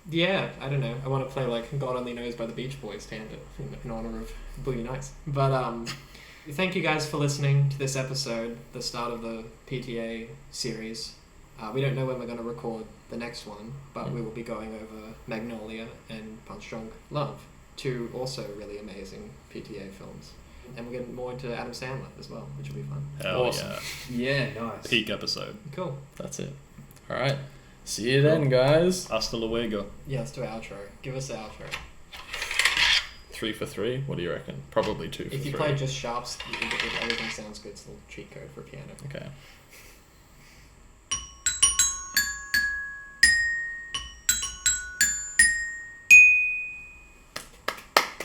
Yeah, I don't know. I want to play like God Only Knows by the Beach Boys tangent in honor of Boogie Nights. But thank you guys for listening to this episode, the start of the PTA series. We don't know when we're going to record the next one, but we will be going over Magnolia and Punch Drunk Love, two also really amazing PTA films. And we're getting more into Adam Sandler as well, which will be fun. Hell Awesome. yeah. Yeah, nice. Peak episode. Cool. That's it. All right. See you then, guys. Hasta luego. Yeah, let's do an outro. Give us the outro. 3 for 3. What do you reckon? Probably 2 for 3. If you play just sharps, everything sounds good. It's a little cheat code for piano. Okay.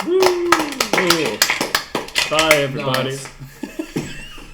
Woo! Bye, everybody. Nice.